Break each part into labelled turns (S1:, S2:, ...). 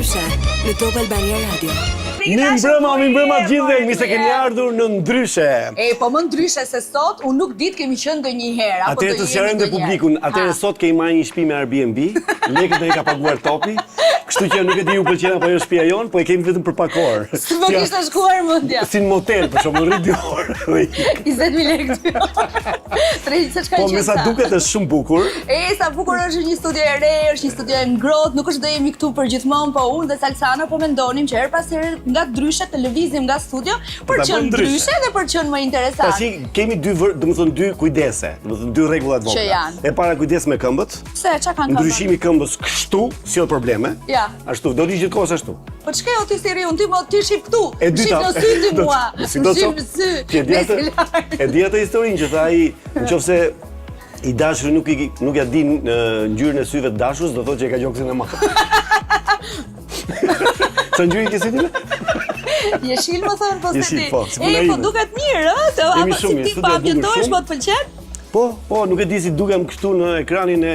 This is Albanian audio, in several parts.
S1: Ndryshe në Top Albania Radio.
S2: Mi mbrëma gjithë dhe mi se keni ardhur në Ndryshe.
S3: Po më ndryshe se sot, unë nuk ditë kemi qenë ndonjëherë.
S2: Atëherë të sqarojmë te publikun, atëherë sot kemi marrë një shtëpi me Airbnb, lekët do i ka paguar topi, kështu që nuk e di ju pëlqen apo jo shtëpia jon, po e kemi vetëm për pak orë.
S3: S'më kishte shkuar mendja.
S2: Si në motel, për shembull rri 2 orë.
S3: 20.000 lekë 2 orë. 30 çka
S2: Po me sa duket është shumë bukur.
S3: Sa bukur është një studio e re, është një studio e ngrohtë, nuk është do jemi këtu për gjithmonë, po unë dhe Salsana po mendonim që her pas here nga Ndryshe televizim nga studio për të qenë ndryshe dhe për të qenë më interesant.
S2: Tashi kemi dy kujdese, domethënë dy rregulla të vogla. E para kujdes me këmbët.
S3: Pse çka kanë këmbët?
S2: Ndryshimi i këmbës kështu sjell probleme.
S3: Ja.
S2: Ashtu do rish gjithkohës ashtu.
S3: Po çka o ti si ri, unë ti shih këtu.
S2: E dyta.
S3: Shih në sy ti mua.
S2: E di atë historinë që tha ai, nëse i dashuri nuk ja din ngjyrën e syve të dashurës, do thotë që e ka gjoksin e madh. Sa ngjyrë ke syve?
S3: Jeshil më thënë, po se ti. Po duket mirë, ë?
S2: Jemi
S3: Si ti pa ambientohesh, po të pëlqen?
S2: Po, nuk e di si dukem këtu në ekranin e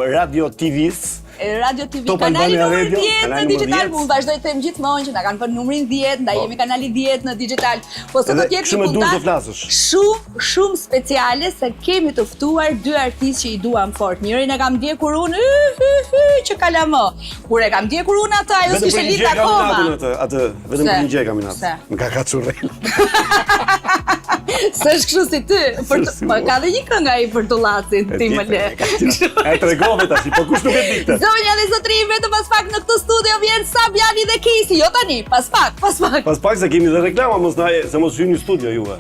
S2: Radio TV-s.
S3: Radio TV, kanali numri 10 në digital, unë vazhdoj të them gjithmonë që na kanë vënë numrin 10, ndaj jemi kanali 10 në digital. Po sot do të jetë një puntat shumë speciale se kemi të ftuar dy artistë që i duam fort. Njërin e kam ndjekur unë që kalamo. Kur e kam ndjekur unë atë, ajo s'kishte lidh akoma.
S2: Atë vetëm për një gjë kam natë. Më ka kaçurrel.
S3: S'është kështu si ty, po ka dhe një këngë ai për tullacin, ti më le.
S2: Ai tregove tash, po kush nuk e dikte.
S3: Zonja dhe zotëri, vetëm pas pak në këtë studio vjen Sabiani dhe Kesi, jo tani, pas pak.
S2: Pas pak se kemi dhe reklama, se mos hyni në studio juve.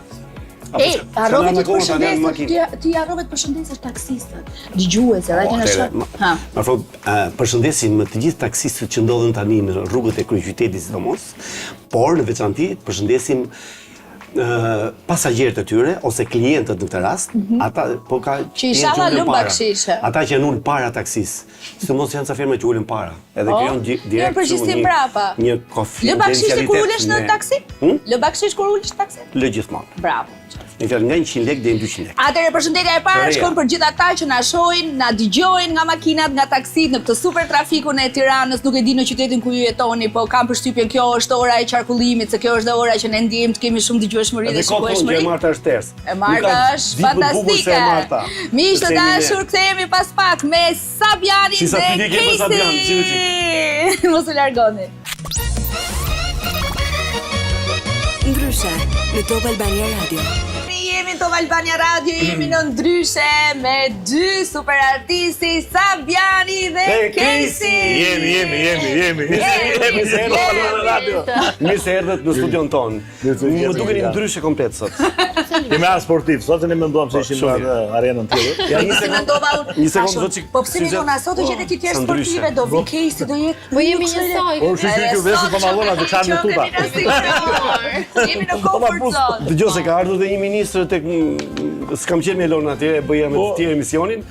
S3: Harrove të përshëndesësh, ti harrove të përshëndesësh taksistët, dëgjues, radio në shoh.
S2: Ma thot, përshëndesim të gjithë taksistët që ndodhen tani në rrugët e kryeqytetit sidomos, por në veçanti përshëndesim pasagjerët e tyre ose klientët në këtë rast, ata po ka
S3: që inshallah lëm bakshishe.
S2: Ata që janë ulën para taksisë. Sidomos janë ca firma që ulën para. Edhe krijon direkt një kofi.
S3: Lë bakshish kur ulesh në taksi? Lë bakshish kur ulesh në taksi?
S2: Lë gjithmonë.
S3: Bravo.
S2: Në fjalë nga 100 lekë deri në 200 lekë.
S3: Atëherë përshëndetja e parë shkon për gjithë ata që na shohin, na dëgjojnë nga makinat, nga taksit në këtë super trafikun e Tiranës, nuk e di në qytetin ku ju jetoni, po kam përshtypjen kjo është ora e qarkullimit, se kjo është dhe ora që ne ndjejmë të kemi shumë dëgjueshmëri dhe shikueshmëri.
S2: E Marta është ters.
S3: E Marta është fantastike. Miq të dashur, kthehemi pas pak me Sabiani dhe Kesi. Mos u largoni.
S1: Ndryshe në Top Albania Radio.
S3: Jemi në Top Albania Radio, jemi në Ndryshe me dy super artisti, Sabiani dhe Kesi.
S2: Jemi. Mirë se erdhët në studion ton. Më dukeni ndryshe komplet sot.
S4: Kemi ardhur sportiv, sot ne menduam se ishim në arenën tjetër.
S3: Ja një
S2: sekondë do çik.
S3: Po pse ne na sot do jetë ti tjerë sportive, do vi Kesi, do jetë.
S5: Po jemi njësoj.
S4: Po shikoj vetë po mallona të çan në tuta.
S3: Jemi në comfort zone.
S2: Dëgjoj se ka ardhur dhe një ministër tek s'kam qenë me Elona atje, bëja me të tjerë emisionin.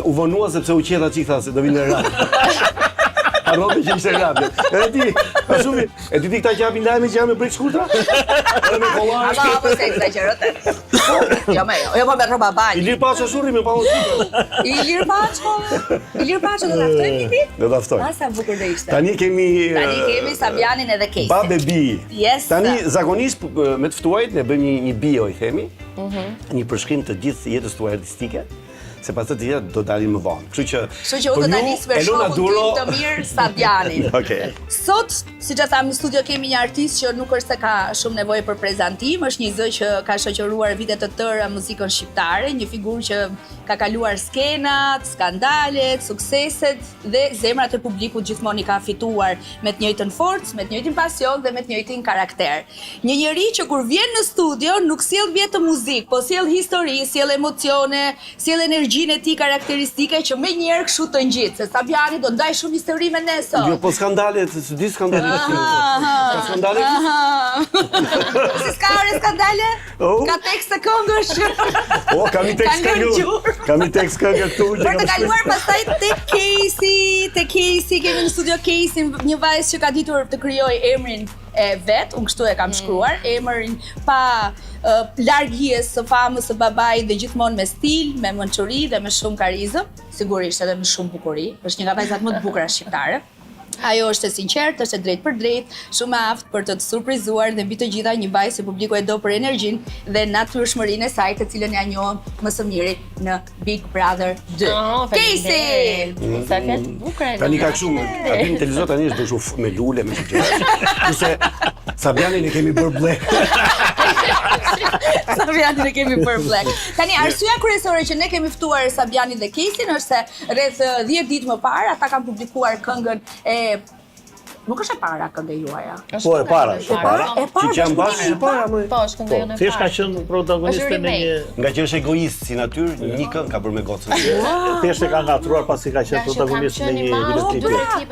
S2: U vonua sepse u qeta çik tha se do vinë në radio. Harrove që ishte radio. E ti këta që japin lajme që janë me brek shkurtra? Edhe me kollar.
S3: Po se exagjerote. Jo më me rroba banjë.
S2: Ilir Paço shurri me pallosur.
S3: Ilir Paço do ta ftojmë ti?
S2: Do ta ftoj.
S3: Sa bukur do ishte.
S2: Tani kemi
S3: Sabianin edhe Kesi.
S2: Babe bi.
S3: Yes.
S2: Tani zakonisht me të ftuarit ne bëjmë një bio i themi. Një përshkrim të gjithë jetës tuaj artistike. Se pas të tjera do dalin më vonë. Kështu që
S3: unë do ta nis me shokun tim të mirë Sabianin.
S2: Okej.
S3: Sot, siç e tham, në studio kemi një artist që nuk është se ka shumë nevojë për prezantim, është një zë që ka shoqëruar vite të tëra muzikën shqiptare, një figurë që ka kaluar skenat, skandalet, sukseset dhe zemrat e publikut gjithmonë i ka fituar me të njëjtën forcë, me të njëjtin pasion dhe me të njëjtin karakter. Një njerëz që kur vjen në studio nuk sjell vetëm muzikë, po sjell histori, sjell emocione, sjell energji e tij karakteristike që më njëherë kështu të ngjit, se Sabiani do ndaj shumë histori me ne sot.
S2: Jo, po skandalet, s'di skandalet. Ka skandale?
S3: Si ska ore skandale? Ka tekst të këngësh.
S2: Kam një tekst këngë. Kam një tekst këngë këtu.
S3: Për të kaluar pastaj te Kesi, kemi në studio Kesi, një vajzë që ka ditur të krijojë emrin e vet, unë kështu e kam shkruar, emrin pa larg hijes së famës së babait dhe gjithmonë me stil, me mençuri dhe me shumë karizëm, sigurisht edhe me shumë bukuri. Është një nga vajzat më të bukura shqiptare. Ajo është e sinqertë, është e drejtë për drejtë, shumë e aftë për të të surprizuar dhe mbi të gjitha një vajzë që publiku e do për energjinë dhe natyrshmërinë e saj, të cilën ja njohëm më së miri në Big Brother 2. Casey!
S5: Sa fjalë bukur.
S2: Tani ka kështu, aty në televizor tani është bëshu me lule, me gjëra. Kurse Sabianin e kemi bërë blek.
S3: Sabianin e kemi bërë blek. Tani arsyeja kryesore që ne kemi ftuar Sabianin dhe Casey është se rreth 10 ditë më parë ata kanë publikuar këngën e nuk është e para kënga juaja.
S4: Po e para.
S3: E para.
S2: Që janë bashkë e para më.
S5: Po, është kënga jonë e
S4: Thjesht ka
S5: parë.
S4: qenë protagoniste në një
S2: Nga që është egoist si natyrë, një këngë ka bërë me gocën.
S4: thjesht e ka ngatruar pasi ka qenë protagonist në një videoklip.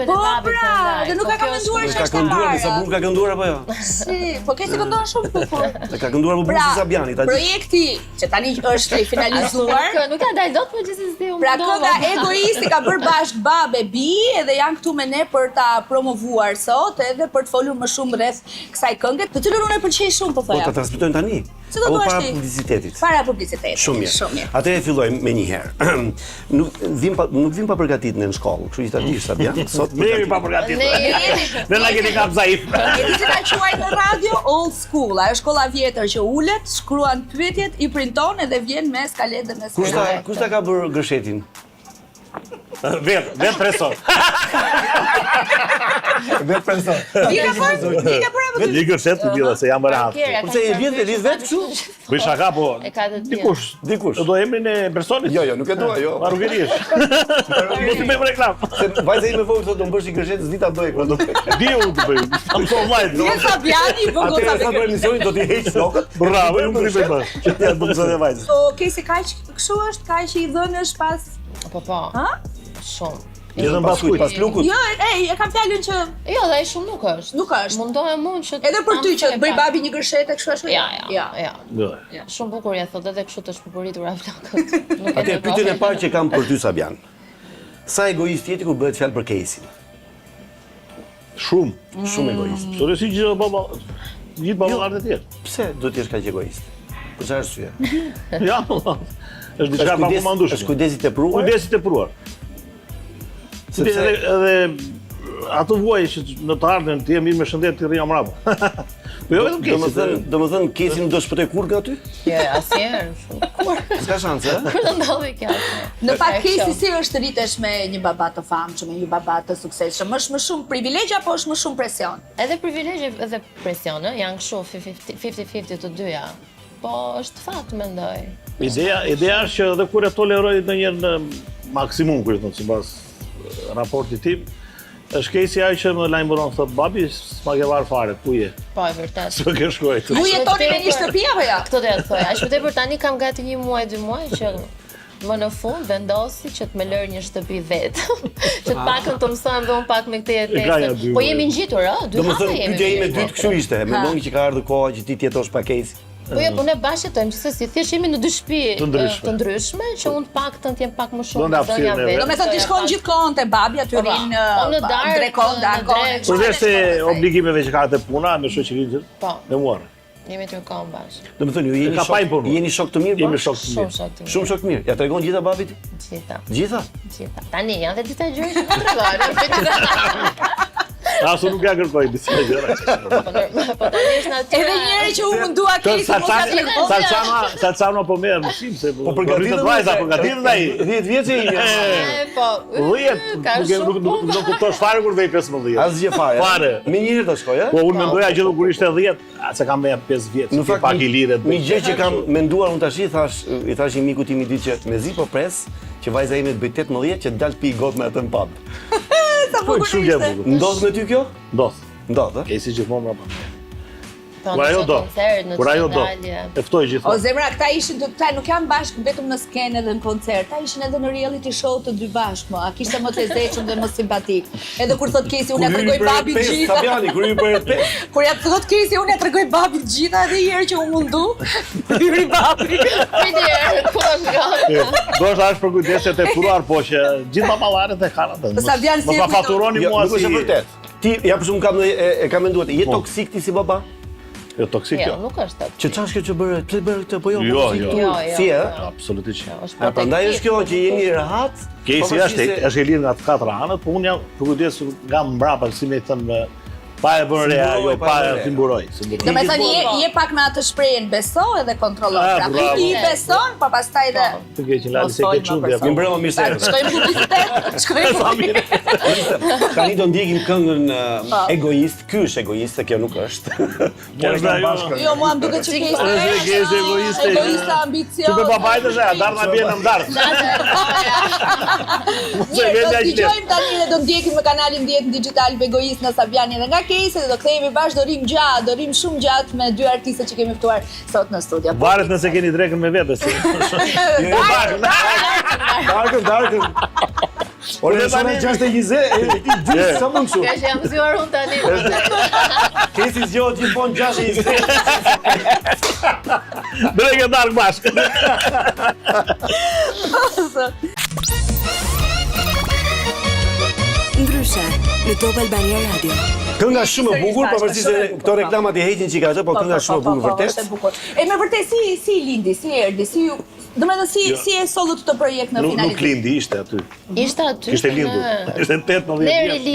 S3: Dhe nuk e ka menduar që
S2: Ka
S3: është e
S2: kënduar, me
S3: para.
S2: sabur ka kënduar apo jo?
S3: Si, po Casey këndon shumë bukur.
S2: E ka kënduar më bukur se Sabiani, ta di.
S3: Projekti që tani është i finalizuar.
S5: Nuk ka dalë dot, po gjithsesi u
S3: Pra kënga egoisti ka bërë bashkë babë e bi edhe janë këtu me ne për ta promovuar sot edhe për të folur më shumë rreth kësaj këngë, të cilën unë e pëlqej shumë po
S2: Po
S3: thoja.
S2: ta transmetojmë tani.
S3: Si do
S2: Apo
S3: thuash
S2: para
S3: ti?
S2: publicitetit.
S3: Para publicitetit.
S2: Shumë mirë. Atëherë fillojmë me një herë. Nuk vim pa përgatitur në shkollë, kështu që ta dish Sabian, sot
S4: Ne jemi pa përgatitur.
S5: Ne
S4: Ne na keni kap zaif.
S3: Jeti që ta quaj në radio old school, ajo shkolla vjetër që ulet, shkruan pyetjet, i printon edhe vjen me skalet dhe me skalet.
S2: Kush ta ka bërë gërshetin?
S4: Vet preson.
S2: Vet person.
S3: Ti ka bërë apo
S4: Vet një gërshet të bila se jam rahat.
S2: Kurse e vjen vetë kështu?
S4: Bëj shaka po.
S5: E ka të tjerë.
S4: Dikush. Do emrin e personit?
S2: Jo, nuk e dua, jo.
S4: Ma rrugërisht. Mos i bëj reklam.
S2: Se vajza ime vogël thotë do mbësh një gërshet, s'di ta bëj kur do.
S4: Diu të bëj. Am so vllajt.
S3: Je Fabiani, po
S2: Atëherë
S3: goca
S2: sa për emisionin do t'i heq flokët.
S4: Bravo, ju më bëj bash. Që ti do të zënë vajzë.
S3: O, Casey kaq kështu është, kaq i dhënësh pas.
S5: Po.
S3: Ha?
S5: Shumë.
S4: Jetën pas kujt?
S2: Pas lukut.
S3: Jo, e kam fjalën që
S5: Jo, dhe ai shumë nuk është.
S3: nuk është.
S5: Mundohem unë që
S3: Edhe për ty që të bëj babi një gërshetë kështu ashtu.
S5: Ja.
S4: Jo.
S5: Shumë bukur ja thotë edhe kështu të shpëpuritur flakët. Nuk e
S2: Atëherë pyetjen e parë që kam për ty Sabian. Sa egoist jeti kur bëhet fjalë për Casey?
S4: Shumë.
S2: Shumë egoist.
S4: Sore si gjithë baba. Gjithë baballarët e tjerë.
S2: Pse do të jesh kaq egoist? Për çfarë arsye?
S4: Ja. Është diçka pa komandueshme.
S2: Është kujdesi tepruar.
S4: Kujdesi tepruar.
S2: Sepse
S4: Edhe ato vuaj që në të ardhmen ti je mirë me shëndet ti rria mbrapa. Po jo vetëm Casey.
S2: domethënë Casey nuk do shpëtoj kurrë nga ty?
S5: Jo, asnjëherë.
S2: S'ka shanse, ë?
S5: Kur do ndodhi kjo?
S3: Në fakt Casey si është rritesh me një baba të famshëm, me një baba të suksesshëm, është më shumë privilegj apo është më shumë presion?
S5: Edhe privilegje edhe presion, janë kështu 50-50 të dyja. Po është fat mendoj.
S4: Ideja është që edhe kur e toleroj ndonjëherë në maksimum kur thon sipas raportit tim, është Casey ai që më lajmëron thot babi s'ma ke marr fare, ku je?
S5: Po e vërtet.
S4: S'po ke shkuar këtu.
S3: Ju jetoni në një shtëpi apo jo?
S5: Këtë do të thoja. Aq më tepër tani kam gati 1 muaj, 2 muaj që më në fund vendosi që të më lër një shtëpi vet. Që të pakën të mësojmë dhe unë pak me këtë jetesën. Po jemi ngjitur, ë? 2 hapa
S2: Domethënë
S5: jemi.
S2: pyetja ime dytë kështu ishte, mendoni që ka ardhur koha që ti të jetosh pa Casey?
S5: Po jo, po ne bashkë jetojmë, gjithsesi thjesht jemi në 2 shtëpi
S4: Të ndryshme.
S5: që unë paktën të jem pak më
S4: Do
S5: shumë
S4: në hapësirën e vet.
S3: Do me thotë ti shkon gjithkohon te babi aty rin
S5: në darkë,
S3: drekon,
S5: në
S3: darkon.
S5: drekë.
S4: Përveç se obligimeve që ka te puna me shoqërinë
S5: Po,
S4: me mua.
S5: jemi të kohën bashkë.
S2: Domethënë ju
S4: Ka pa impunuar.
S2: jeni shok të mirë?
S4: Jemi
S2: bashkë?
S4: shok të
S5: Shumë
S4: mirë.
S5: shok të mirë.
S2: Shumë shok të mirë. Ja tregon gjitha babit?
S5: Gjitha.
S2: Gjitha?
S5: Gjitha. Tani janë dhe disa gjëra që do tregojnë.
S4: Asu nuk ja kërkoj disa gjëra.
S5: Po tani është natyrë.
S3: Edhe njëri që u mundua Casey mos ka tregon.
S4: Salçano po merr mësim se
S2: Po përgatitet
S4: vajza, përgatitet ai.
S2: 10 vjeç e ime.
S5: Po.
S4: 10, nuk kuptosh fare kur vej 15.
S2: Asgjë fare.
S4: Fare.
S2: Me një herë do shkoj, ë?
S4: Po unë mendoja gjithë kur ishte 10, se kam me 5 vjeç.
S2: Në fakt
S4: pak i lirë.
S2: një gjë që kam menduar unë tash i thash një miku tim i ditë që mezi po pres që vajza ime të bëj 18 që të dal pi got me atë në pub.
S3: Sa
S4: Po
S3: bukur
S4: kështu gjë
S3: ishte.
S4: bukur.
S2: Ndodh me ty kjo?
S4: Ndodh.
S2: Ndodh, ë?
S4: Kesi gjithmonë mbrapa.
S5: Kur
S4: Kur ajo do. Kur ajo do. E ftoj
S3: O
S4: gjithmonë.
S3: zemra, këta ishin të këta nuk janë bashkë vetëm në skenë dhe në koncert, ta ishin edhe në reality show të dy bashkë, mo. A kishte më të lezetshëm dhe më simpatik. Edhe kur thot Casey, unë ja tregoj babit gjitha.
S2: Fabiani, kur ju për 5.
S3: Kur ja thot Casey, unë ja tregoj babit gjitha edhe një herë që u mundu. Hyri babi.
S4: Do është ashtë për kujdeset e furuar, po që gjithë baballarët e kanë atë.
S3: Sabian si
S4: Mos
S3: e
S4: ma
S3: kujton.
S4: faturoni
S2: Jo,
S4: mua
S2: nuk është e
S4: si.
S2: vërtet. Ti ja për shkak kam e kam menduar, je toksik ti si baba?
S4: Jo toksik
S5: Jo,
S4: jo.
S5: nuk është toksik.
S2: Që çfarë që bërë, pse bërë këtë po jo?
S4: Jo.
S2: Si ë?
S4: Absolutisht.
S2: Prandaj është kjo që jeni rehat.
S4: Kesi është e lirë nga të katër anët, po unë jam për kujdes nga mbrapa, si me thënë, pa e bën reja, jo pa e timburoj.
S3: Do me thënë, je pak me atë shprehjen beso edhe kontrollon. Pra, I beson, pa pastaj dhe...
S4: Të keqin lali se ke çundja.
S2: Mi mbrëma mirë se erdhët.
S3: Shkojmë publicitet, shkojmë publicitet.
S2: Tani do ndjekim këngën Egoist. Ky është egoist, kjo nuk është.
S4: Kjo është ajo.
S3: Jo, mua më duket që
S4: Kesi egoiste.
S3: egoista ambicios.
S4: Çupe babajtë është, darë na bie në ndarë.
S3: Mirë, do dëgjojmë tani dhe do ndjekim në kanalin 10 digital Egoist në Sabiani dhe nga Kesi dhe do kthehemi bashkë, do rim shumë gjatë me dy artistët që kemi ftuar sot në studio.
S4: Varet nëse keni drekën me vete, si.
S2: Darkën. Ore tani 6:20, ti di sa mund kështu.
S5: Ka që jam zgjuar unë tani.
S2: Kesi zgjohet gjithmonë 6:20.
S4: Drekë dark bashkë.
S1: Ndryshe, në Top Albania Radio.
S2: Kënga shumë e bukur, pavarësisht se këto reklamat i heqin çika atë, po kënga shumë e bukur vërtet.
S3: E me vërtet si lindi, si erdhi, si domethënë si e sollët këtë projekt në finalitet.
S4: Nuk lindi, ishte aty.
S5: Ishte aty.
S4: Ishte lindur. Ishte 18 vjeç.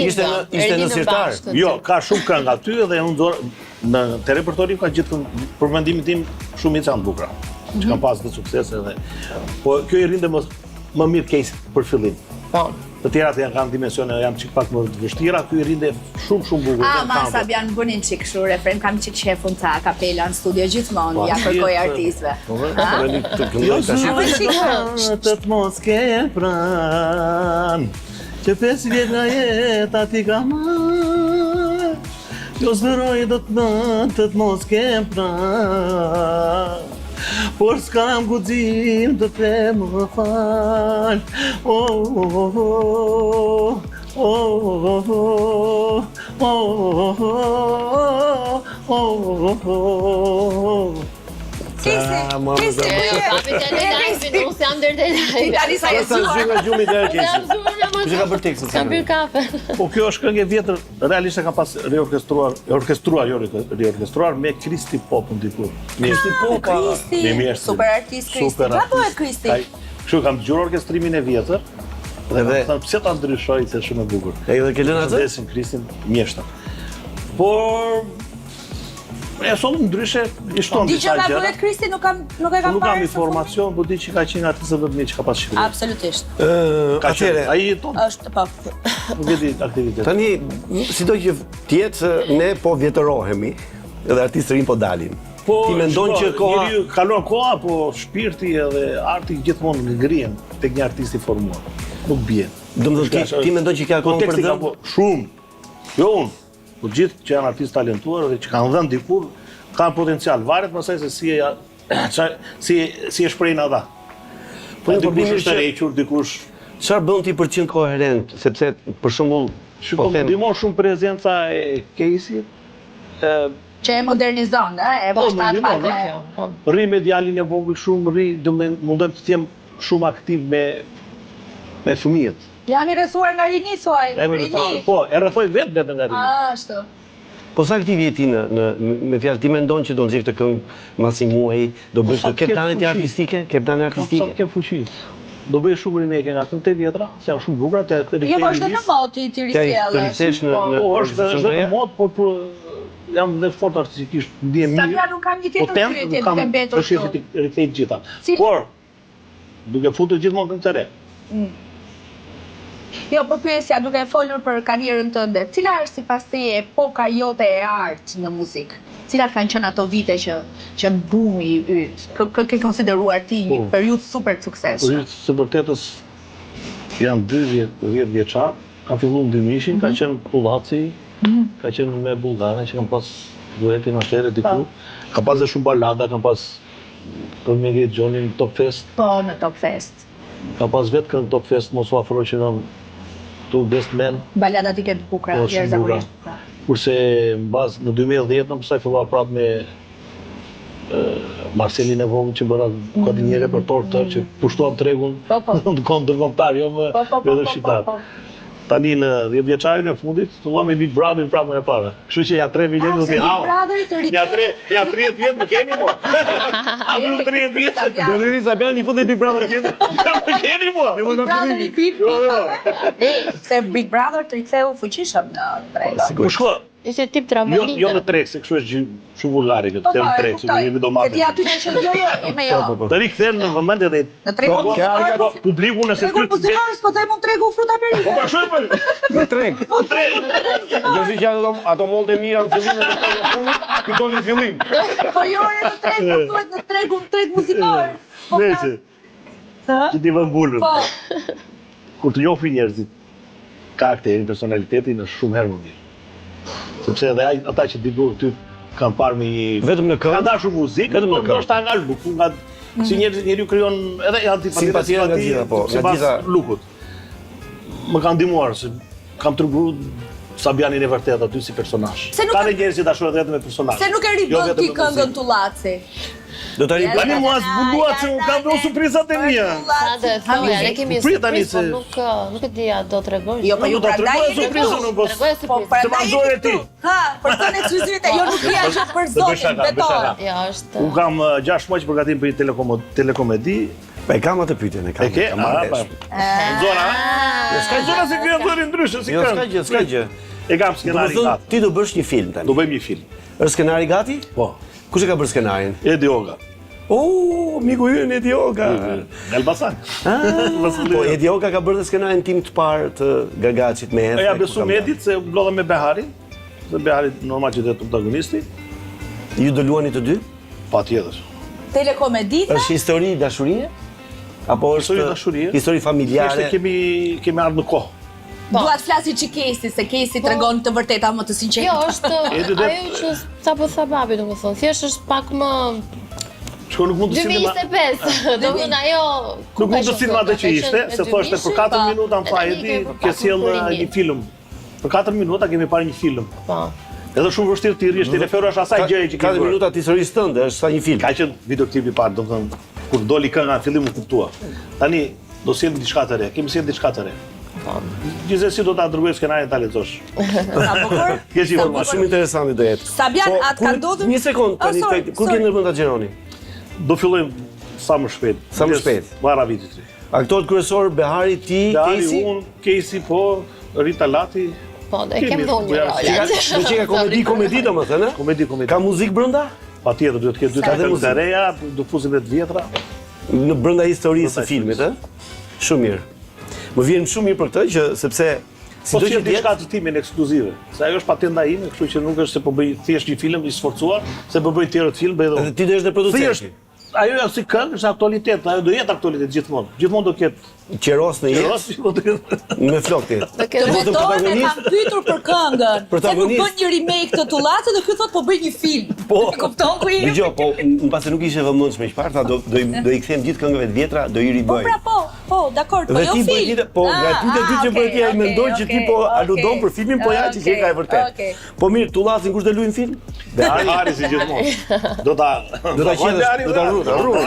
S2: Ishte në Sirtar.
S4: Jo, ka shumë këngë aty dhe unë në te repertori ka gjithë për mendimin tim shumë i të bukura. Që kanë pas të suksese dhe. Po kjo i rinde më mirë case për fillim.
S5: Po.
S4: Të tjerat kanë dimensione, janë çik pak më të vështira, ky i rinde shumë bukur.
S3: Ma Sabian bënin çik kështu refren, kam çik shefun ta kapela në studio gjithmonë, ja kërkoj artistëve.
S4: Të të mos ke pran, që 5 vjet nga jeta ti ka marr, jo zbëroj do të mos ke pran. Por s'kam guxim të te më fal.
S5: Papi tani live, unë jam deri te live.
S3: Tani sa e
S2: Gjumi dhe Kesi. Kush e ka bërë tekstin?
S5: Kam bërë kafe.
S4: Po kjo është këngë e vjetër, realisht e kam pas reorkestruar me Kristi Popën dikur.
S2: Kristi Popa.
S3: Super artist Kristi. Ka bëhet Kristi?
S4: Kështu kam dëgjuar orkestrimin e vjetër. Dhe thënë pse ta ndryshoj se shumë e bukur.
S2: E edhe ke lënë atë?
S4: Desin Kristin mjeshta. Por e sonë ndryshe i shton disa gjëra.
S3: Diçka ka bëhet Kristi, nuk e kam parë.
S4: Nuk kam informacion, po di që ka qenë aty 20.000 që ka pas shkruar.
S3: Absolutisht.
S2: Atëre,
S4: ai jeton.
S3: Është po.
S4: Nuk e di aktivitet.
S2: tani sido që tjetë ne po vjetërohemi edhe artistë rinj po dalin. Ti mendon që koha
S4: kalon koha, po shpirti edhe arti gjithmonë ngrihen tek një artist i formuar. Nuk bie.
S2: Domethënë ti mendon që ka kohë për dhënë?
S4: Shumë. Jo unë. Po gjithë që janë artistë talentuar dhe që kanë dhënë dikur kanë potencial. Varet pastaj se si e shprehin ata. Po problemi është e hequr dikush.
S2: Çfarë bën ti për të qenë koherent, sepse për shembull
S4: po ndihmon shumë prezenca e Kesit.
S3: Që e modernizon, e bështat pak.
S4: Rri me djalin e vogël shumë, mundem të jem shumë aktiv me fëmijët.
S3: Jam i rrethuar nga rini, thuaj.
S4: Po, e rrethoj vetë nga rini.
S3: Ashtu.
S2: Po sa aktiv je ti me fjalë, ti mendon që do nxjerr këtë këngë masi muaji, do bësh ke plane artistike, ke plane artistike?
S4: Sa ke fuqi. Do bëj shumë remake nga këngët e vjetra, se janë shumë bukura, të rikthej.
S3: Jo, është në mod ti rikthjellë.
S2: Të rikthesh në
S4: është në mod, por jam dhe fort artistikisht, ndihem mirë.
S3: Sa nuk kam një tjetër pyetje duke mbetur.
S4: Po shifit i rikthej gjitha. Por duke futur gjithmonë këngë të re.
S3: Jo, po pyesja duke folur për karrierën tënde. Cila është sipas teje epoka jote e artë në muzikë? Cilat kanë qenë ato vite që bumi i yt? Kë ke konsideruar ti një periudhë super suksesshme?
S4: Së vërtetës janë 10 vjeçar, ka filluar Ndimishin, ka qenë Pullaci, ka qenë me Bullgare që kanë pas duetin atëherë diku. Ka pas dhe shumë balada, kanë pas për me Gate Johnny në Top Fest.
S3: Po, në Top Fest.
S4: Ka pas vetë kënë Top Fest, mos u afro që në tu Best Man.
S3: Baladat i këtë bukra,
S4: Jerza Uri. Kurse në bazë në 2010 në pësaj fillua prapë me Marcelin e Vogën që bëra ka një repertor të që pushtuam tregun në konë të kombëtar, jo më vedër shqiptar. Tani në 10 vjeçarin e fundit, filluam me Big Brother prapë më e para. Kështu që ja 3 vjetë do t'i hao. Ja 30 vjetë më keni mo. A blu 30 vjetë. Do të di Sabian i futet Big Brother tjetër. Më keni mo.
S3: Se Big Brother të riktheu fuqishëm në treg.
S4: Po shko,
S5: Ishte tip dramatik.
S4: jo në treg, se kështu është shumë vulgare këtë term treg, se jemi do marrë.
S3: Ti aty që jo, me jo.
S4: Të rikthehen në vëmendje dhe
S3: Në tregun
S4: publiku nëse
S3: tregun pozicionis, po them unë tregu fruta perike.
S4: Po shoj
S2: Në treg. Gjësi që ato molde mira në fillim e në fundit, këto në fillim.
S3: Po jo, në treg, duhet në treg muzikor.
S4: Nëse, që t'i vën bulën.
S3: Po.
S4: Kur të njohin njerëzit karakterin, personalitetin është shumë herë më mirë. Sepse edhe ata që ti ty kanë parë me
S2: Vetëm në këngë?
S4: Kanë dashur muzikë,
S2: Vetëm në
S4: po
S2: këngë.
S4: ndoshta nga zhluku, nga si njeriu krijon edhe
S2: Simpati nga gjitha, po, nga
S4: sipas
S2: gjitha.
S4: lukut. Më kanë ndihmuar se kam treguar Sabianin e vërtet aty si personazh.
S3: Se nuk
S4: Ka dhe njerëz që dashurohen vetëm me personazh.
S3: Se nuk e ribën ti këngën Tullaci.
S2: Do ta ribën.
S4: Tani mua zbuluat se unë kam bërë surprizat e mia.
S5: Sa do të thoja, ne kemi
S4: Prit tani
S5: surprizë, po nuk e di a do t'rregoj.
S3: Jo, po ju
S4: do të
S3: prandaj
S4: tregoj
S3: jeni
S4: surprizën
S3: këtu.
S4: unë, po
S5: Tregoj
S3: Po
S5: surprizë.
S3: prandaj
S4: vazhdoj
S3: jeni
S4: e ti.
S3: këtu. Ha, për zonë ekskluzivitet, jo nuk vija që për
S4: Do bësh
S3: zonin
S4: shaka, bësh
S3: beton.
S4: shaka.
S5: Jo, është.
S4: Unë kam 6 muaj që përgatim për një telekomedi.
S2: Pa e kam atë pyetjen e kam.
S4: E ke?
S2: kam marrë vesh.
S4: Zona, ha? S'ka zona si vjen zëri ndryshe, si
S2: Jo, s'ka
S4: këngë.
S2: gjë, s'ka gjë.
S4: E kam
S2: Do të
S4: skenarin
S2: thonë,
S4: gati.
S2: ti do bësh një film tani.
S4: Do bëjmë një film.
S2: Është skenari gati?
S4: Po.
S2: Kush e ka bërë skenarin?
S4: Edi Oga.
S2: Miku ynë Edi Oga.
S4: Në Elbasan.
S2: Po Edi Oga ka bërë dhe skenarin tim të parë të Gagacit me
S4: E ja besu me Edit se mblodhe me Beharin. Se Behari normal që dhe të protagonisti.
S2: Ju do luani të dy?
S4: Pa tjetër.
S3: Telekomedita?
S2: Është histori dashurie? Apo është
S4: Histori dashurie.
S2: histori
S4: Thjesht
S2: familjare?
S4: kemi ardhur në kohë.
S3: Dua të flasi që Kesi, se Kesi tregon të vërteta më të sinqerta.
S5: Jo, është
S4: Edi dhe-
S5: ajo që sapo tha babi, domethënë, thjesht është pak më
S4: Shko nuk mund të sinema.
S5: 2025. Domethënë ajo
S4: Nuk mund të sinema atë që ishte, se thoshte për 4 minuta më tha
S5: E tani
S4: Edi,
S5: kemi për
S4: ke
S5: pak
S4: sjell
S5: bukurini.
S4: një film. Për 4 minuta kemi parë një film.
S5: Po.
S4: Edhe shumë vështirë të rrish, telefonu është asaj gjëje që
S2: Ka
S4: kemi bërë.
S2: minuta të historisë tënde, është sa një film.
S4: Ka qenë videoklipi i parë, domethënë kur doli kënga në fillim u kuptua. Tani do sjell diçka të re, kemi sjell diçka të re. Gjithsesi do ta dërgoj skenarin ta lexosh.
S3: Sa bukur.
S4: Ke
S2: Po,
S4: informacion.
S2: shumë interesante do jetë.
S3: Sabian,
S2: Po,
S3: atë ka ndodhur?
S2: Një sekond, tani,
S3: sorry,
S2: kur keni ndërmend ta xheroni?
S4: Do fillojmë sa më shpejt.
S2: Sa më shpejt.
S4: Para vitit.
S2: Aktorët kryesor Behari, ti,
S4: Dari
S2: Kesi.
S4: unë, Kesi po, Rita Lati.
S5: Po, e kem
S4: Kemi,
S5: dhënë një
S4: ja,
S5: rol.
S2: Do që ka komedi domethënë, ë?
S4: Komedi.
S2: Ka muzikë brenda?
S4: Patjetër duhet të ketë dy
S2: Ka dhe
S4: këngë të
S2: muzikë.
S4: reja, do fuzim dhe të vjetra.
S2: Në brenda historisë së
S4: Brenda
S2: filmit, ë? Shumë mirë. Më vjen shumë mirë për këtë që sepse
S4: Po
S2: sido
S4: që
S2: që
S4: diçka
S2: jetë,
S4: të timin ekskluzive. Se ajo është patenta ime, kështu që nuk është se po bëj thjesht një film i sforcuar, se po bëj tjerë të film, bëj edhe
S2: edhe
S4: unë.
S2: ti do jesh dhe
S4: Thjesht,
S2: producenti.
S4: ajo është si këngë, është aktualitet, ajo do jetë aktualitet gjithmonë. Gjithmonë do ketë
S2: Qeros në jetë
S4: Qeros, do të ketë.
S2: me flok ti.
S5: Do
S3: Të
S5: ketë
S2: Mos të
S3: vetore
S2: protagonist?
S3: kam pyetur për këngën. Se nuk
S2: Protagonist?
S3: bën një remake të Tullacit dhe ky thot po bëj një film.
S2: Po.
S3: E kupton ku jemi?
S2: Dgjoj, po mbase nuk ishe vëmendshme që parë, tha do i kthem gjithë këngëve të vjetra, do i
S3: Po
S2: ribëj.
S3: pra po, dakor, po
S2: Dhe
S3: jo
S2: ti bëj
S3: film.
S2: ti, po nga pyetja ty që bëj ti ai mendoj që ti po aludon për filmin, po ja që ka e vërtet.
S3: Okej.
S2: Po mirë, Tullacin kush do luajnë film?
S4: Behari si gjithmonë. Do ta
S2: qesh, do ta rrugë,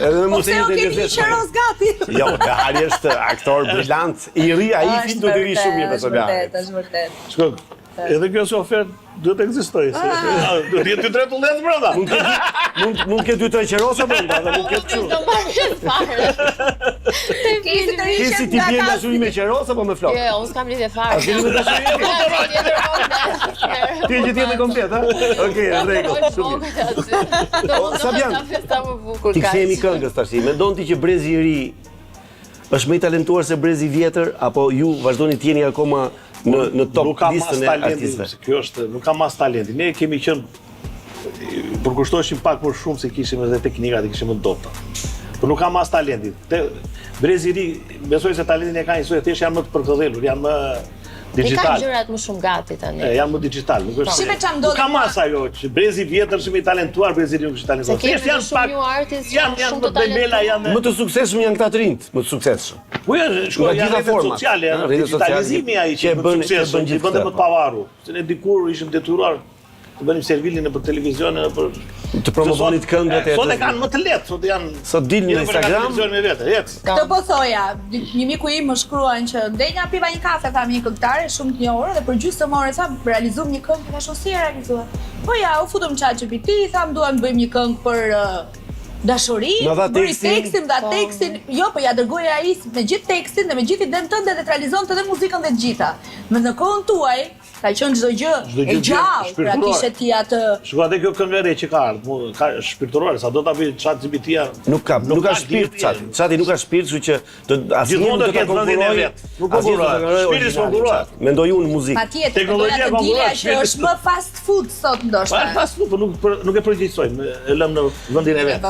S2: edhe me
S3: Po
S2: mos e
S3: pse o
S2: jetë
S3: kemi një
S2: gazet.
S3: qeros gati?
S2: Jo, Behari është aktor brillant, i ri, ai film do të ri shumë mirë për Behari.
S3: Është vërtet.
S4: Shko, edhe kjo si ofertë duhet të ekzistojë. Do të jetë dy tre tullec brenda.
S2: Mund ketë dy tre qerosa brenda, dhe mund ketë kështu.
S5: do marrë fare.
S3: Kesi të
S2: Kesi
S3: rishëm
S2: ti vjen dashuri me qerosa apo me flok?
S5: Jo, unë s'kam lidhje fare.
S2: Keni me dashuri? Ti je gjithë komplet, ha? Okej, në rregull, shumë mirë. Sabian, Ti kthehemi këngës tash. Mendon ti që brezi i ri është më i talentuar se brezi i vjetër apo ju vazhdoni të jeni akoma në top
S4: Nuk ka mas
S2: listën e
S4: talenti,
S2: artistëve?
S4: se kjo është, nuk ka mas talenti. Ne kemi qenë përkushtoheshim pak më shumë se kishim edhe teknikat i kishim më dobta. Por nuk ka mas talenti. Brezi i ri, besoj se talentin e ka njësoj, thjesht janë më të përkëdhelur, janë më
S5: I ka
S4: digital.
S5: gjërat më shumë gati tani.
S4: Janë më digital, nuk është.
S3: Shime çam ndodhi
S4: Nuk ka mas ajo që brezi i vjetër shumë i talentuar, brezi i ri nuk është i
S5: Se
S4: talentuar.
S5: kemi
S4: Thjesht janë
S5: shumë
S4: pak
S5: new artist,
S4: janë
S5: shumë
S4: më
S5: të
S4: dembela, janë
S2: Më të suksesshëm janë këta të rinjt, më të suksesshëm.
S4: Po shkoj
S2: Nga
S4: janë
S2: gjitha
S4: rrjetet
S2: format,
S4: sociale, janë
S2: rrjetet sociale
S4: digitalizimi ai
S2: që
S4: që
S2: e bën
S4: suksesshëm,
S2: gjithë
S4: që bënte
S2: këtë,
S4: më
S2: po.
S4: të pavarur. Se ne dikur ishim detyruar të bënim servilin nëpër televizion, nëpër
S2: Të promovonit këngët
S4: Sot e kanë më të lehtë, sot janë
S2: Sot dilin në Instagram.
S4: Me vete,
S3: Këtë po thoja, një miku im më shkruan që ndenja piva një kafe, tha një këngëtare shumë të njohur dhe për gjysmë ore tha realizum një këngë, thash si e realizuar. Po ja, u futëm ChatGPT, tham duam të bëjmë një këngë për dashuri, bëri tekstin, dha tekstin, jo, po ja dërgoi ai me gjithë tekstin dhe me gjithë idenë tënde dhe të realizonte edhe muzikën dhe të gjitha. Në kohën tuaj ka qenë çdo gjë e gjallë, pra kishe ti atë.
S4: Shko atë kjo këngë re që ka ardhur, ka shpirtërore, sa do ta bëj ChatGPT-ja.
S2: Nuk ka shpirt Çati. Çati nuk ka shpirt, kështu që
S4: gjithmonë do të ketë vendin e vet. Nuk konkurrohet. Shpirti konkurrohet.
S2: Mendoj unë muzikë.
S3: Patjetër,
S4: teknologjia konkurrohet,
S3: që është më fast food sot ndoshta.
S4: Fast food, po nuk e përgjigjsojmë, e lëm në vendin e vet.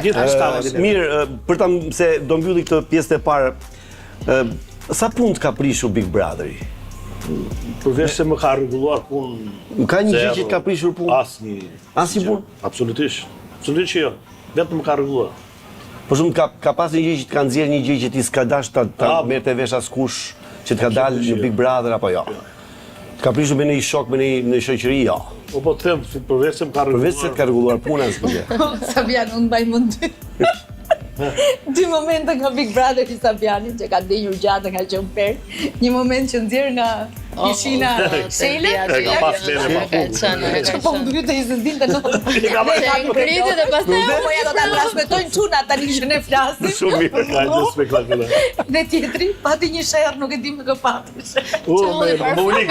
S2: Gjithashtu. Mirë, për ta se do mbylli këtë pjesë e parë. Sa punë ka prishur Big Brotheri?
S4: Përveç se më ka rregulluar punë.
S2: Ka një gjë që ka prishur punë? Asnjë punë?
S4: Absolutisht. Absolutisht që jo. Vetëm më ka rregulluar.
S2: Për shumë ka pas një gjë që të ka nxjerrë një gjë që ti s'ka dash ta merrte vesh askush që të ka dalë në Big Brother apo jo? Ka prishur me një shok, me një shoqëri, jo.
S4: Po të them, përveç se më ka rregulluar.
S2: Përveç se të ka rregulluar puna asgjë.
S3: Sabian, unë mbaj mend dy momente nga Big Brother i Sabianit që ka ndenjur gjatë nga qenë per. Një moment që nxjerr nga pishina Shele.
S4: Ka pas lere pa punë.
S3: Po më duhet të izëndinte në.
S4: Ka
S5: Ngritet dhe pastaj
S3: Po ja do ta transmetojnë çuna tani që ne flasim.
S4: Shumë mirë, ka një spektakular.
S3: Dhe tjetri pati një sherr, nuk e di më kë pati.
S4: Më unik.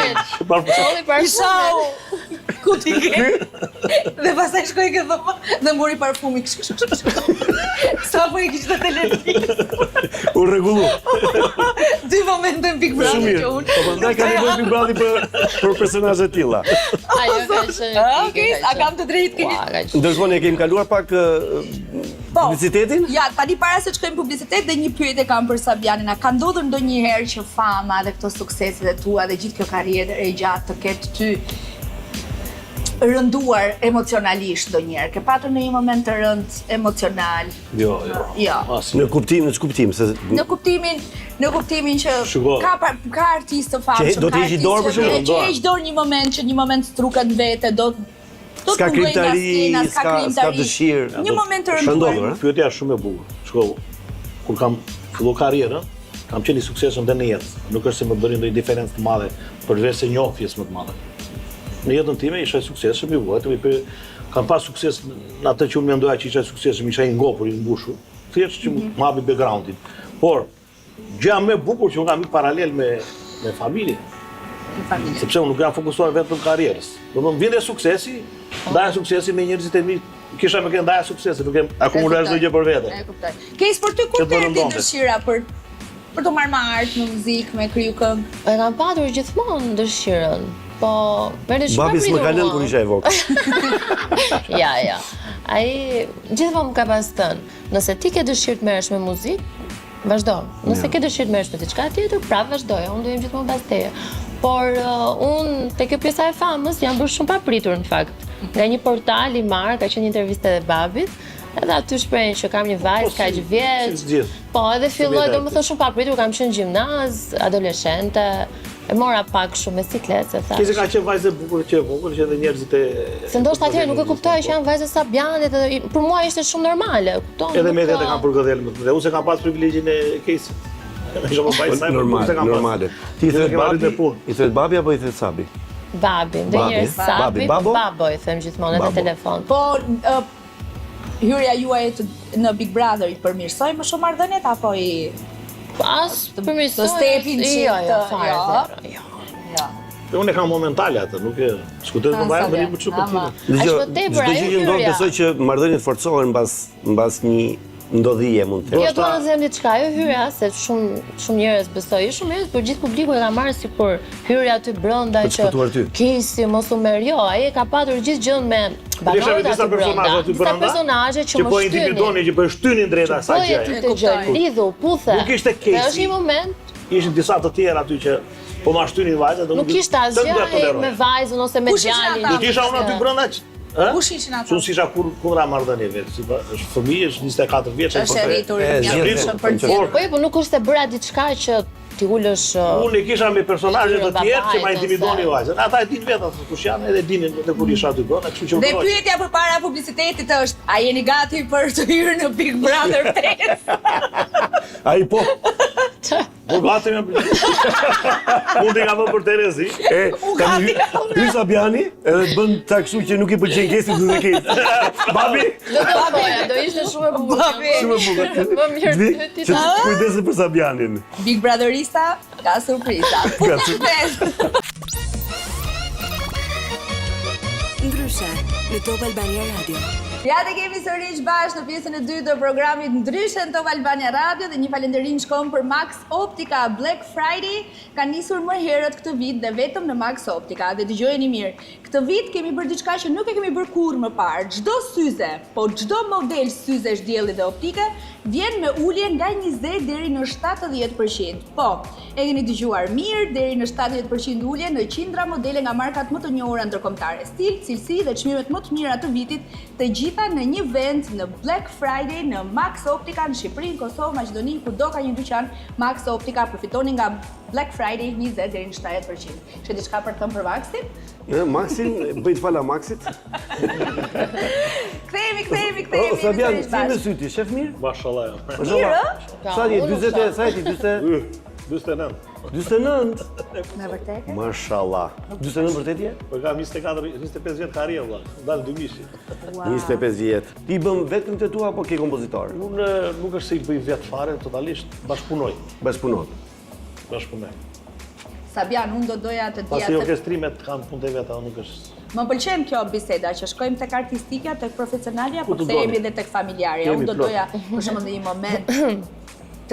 S3: Ishau. Ku ti ke? Dhe pastaj shkoi ke dhoma dhe mori parfumi Sa po e kishte televizion.
S2: U rregullu.
S3: Dy momente në Big Brother që unë.
S2: Po prandaj ka nevojë Big Brother për personazhe të tilla.
S5: ajo ka qenë.
S3: Okej, a kam të drejtë keni?
S2: Ndërkohë ne kemi kaluar pak publicitetin?
S3: Ja, tani para se të shkojmë publicitet dhe një pyetje kam për Sabianin. A ka ndodhur ndonjëherë që fama dhe këto sukseset e tua dhe gjithë kjo karrierë e gjatë të ketë ty rënduar emocionalisht ndonjëherë? Ke patur në një moment të rënd emocional?
S4: Jo.
S2: Në kuptim se
S3: Në kuptimin që ka artistë të famshëm,
S2: do të heqë dorë për shembull,
S3: që heq dorë një moment struket vete, do
S2: s'ka krimtari, s'ka dëshirë.
S3: Një moment të rënduar.
S4: Pyetja është shumë e bukur. Shko, kur kam filluar karrierën, kam qenë i suksesshëm dhe në jetë. Nuk është se më bëri ndonjë diferencë të madhe përveç se njohjes më të madhe. Në jetën time isha i suksesshëm, i vuajtur, kam pas sukses në atë që unë mendoja që isha i suksesshëm, isha i ngopur, i mbushur. Thjesht që më hapi backgroundin. Por gjëja më e bukur që unë kam paralel me familjen. Sepse unë nuk jam fokusuar vetëm në karrierës. Domethënë vjen suksesi, ndaja suksesi me njerëzit e mi, kisha më kënë ndaja suksesi, nuk e akumulosh çdo gjë për vete.
S3: E kuptoj. Kejs për ty kur të erdhi dëshira për të marrë me art, me muzikë, me kriju këngë?
S5: E kam patur gjithmonë dëshirën. Po,
S2: babis më ka lënë kur isha e vogël.
S5: Ja. Ai gjithmonë më ka pas thënë, nëse ti ke dëshirë të merresh me muzikë, vazhdo. Nëse ke dëshirë të merresh me diçka tjetër, prap vazhdoja. Unë do jem gjithmonë pas teje. Por unë te kjo pjesa e famës jam bërë shumë papritur në fakt. Nga një portal i marr, ka qenë një intervistë e babit. Edhe aty shprehin që kam një vajzë kaq vjeç. Po, edhe filloi domethënë shumë papritur, kam qenë gjimnaz, adoleshente. E mora pak shumë me sikletë, se thash.
S4: Kishte ka qenë vajzë e bukur që e vogël, që edhe njerëzit e
S5: se ndoshta atëherë nuk e kuptoja që janë vajzë Sabianit, dhe për mua ishte shumë normale, kupton?
S4: Edhe mediat e kanë përgëdhelë më të mëdha. Unë se kam pas privilegjin e Kesit. Isha më vajzë sa
S2: normale. Ti i thret babi apo i thret Sabi?
S5: Babi, ndonjëherë Sabi, babo i them gjithmonë në telefon.
S3: Po hyrja juaj në Big Brother i përmirësoi më shumë marrëdhëniet apo i
S5: pas përmirësoj.
S3: Të stepin që
S5: jo.
S4: Unë e kam momentale atë, nuk e skutet më baja, më shumë për tine.
S2: Çdo gjë që ndodh besoj që marrëdhëniet forcohen mbas një ndodhije mund të.
S5: Jo, do të them diçka, jo hyrja, se shumë njerëz besoj, shumë njerëz, por gjithë publiku e ka marrë sikur hyrja aty brenda që Kesi mos u merr. Jo, ai e ka patur gjithë gjën me banorët aty brenda. Disa personazhe që
S4: po individuoni që po shtynin drejt asaj gjë.
S5: Lidhu, puthe.
S4: Nuk ishte Kesi.
S5: Është një moment.
S4: Ishin disa të tjerë aty që po ma shtynin vajzat, do
S5: nuk ishte asgjë me vajzën ose me djalin.
S4: Nuk isha unë aty brenda.
S3: Kush ishin ata?
S4: Unë s'isha kundra marrëdhënieve, është fëmijë, është 24 vjeç.
S3: Është rritur,
S5: po nuk është se bëra diçka që ti ullësh...
S4: Unë i kisha me personazhe të tjerë që ma intimidoni vajzën. Ata e din vetë se kush janë edhe dinin edhe kur isha aty gona, kështu që
S3: Dhe pyetja përpara publicitetit është, a jeni gati për të hyrë në Big Brother 5?
S2: Ai po.
S4: Po gati më. Mund të kam për Terezi.
S2: Ky Sabiani edhe të bën ta kështu që nuk i pëlqen Gesi dhe Kesi. Babi.
S5: Do ishte shumë e bukur.
S2: Shumë e bukur.
S5: Më mirë
S2: Që të kujdesi për Sabianin.
S3: Big Brotherista ka surpriza.
S1: Ndryshe, në Top Albania Radio.
S3: Ja të kemi sërish bashkë në pjesën e dytë të programit Ndryshe në Top Albania Radio dhe një falënderim shkon për Max Optica. Black Friday ka nisur më herët këtë vit dhe vetëm në Max Optica. Dhe dëgjojeni mirë, këtë vit kemi bërë diçka që nuk e kemi bërë kurrë më parë. Çdo syze, po çdo model syzesh dielli dhe optike vjen me ulje nga 20 deri në 70%. Po, e keni dëgjuar mirë, deri në 70% ulje në qindra modele nga markat më të njohura ndërkombëtare. Stil, cilësi dhe çmimet më të mira të vitit, të gjitha në një vend në Black Friday në Max Optica në Shqipëri, Kosovë, Maqedoni, kudo ka një dyqan Max Optica, përfitoni nga Black Friday 20 deri në 70%. Kështë diçka për të thënë për Maxin?
S2: Maxin, bëjt fala Maxit.
S3: Kthehemi.
S2: Sabian, si me syti, shef mirë?
S4: Mashallah.
S3: Mirë?
S2: Sa je 40, sa je
S4: 49.
S2: 49?
S3: Me vërtet?
S2: Mashallah. 49 vërtet je?
S4: Po kam 25 vjet karrierë valla. Dal 2000.
S2: 25 vjet. Ti bën vetëm te tua apo ke kompozitor?
S4: Unë nuk është se i bëj vet fare, totalisht bashkëpunoj. Bashkëpunoj.
S3: Sabian, unë do doja të dija
S4: Pasi orkestrimet kanë punë të veta, nuk është.
S3: Më pëlqen kjo biseda që shkojmë tek artistika, tek profesionalja, por
S2: të
S3: kthehemi
S2: doni?
S3: edhe tek familjarja.
S2: Kemi
S3: Unë do
S2: plot.
S3: doja për shembull në një moment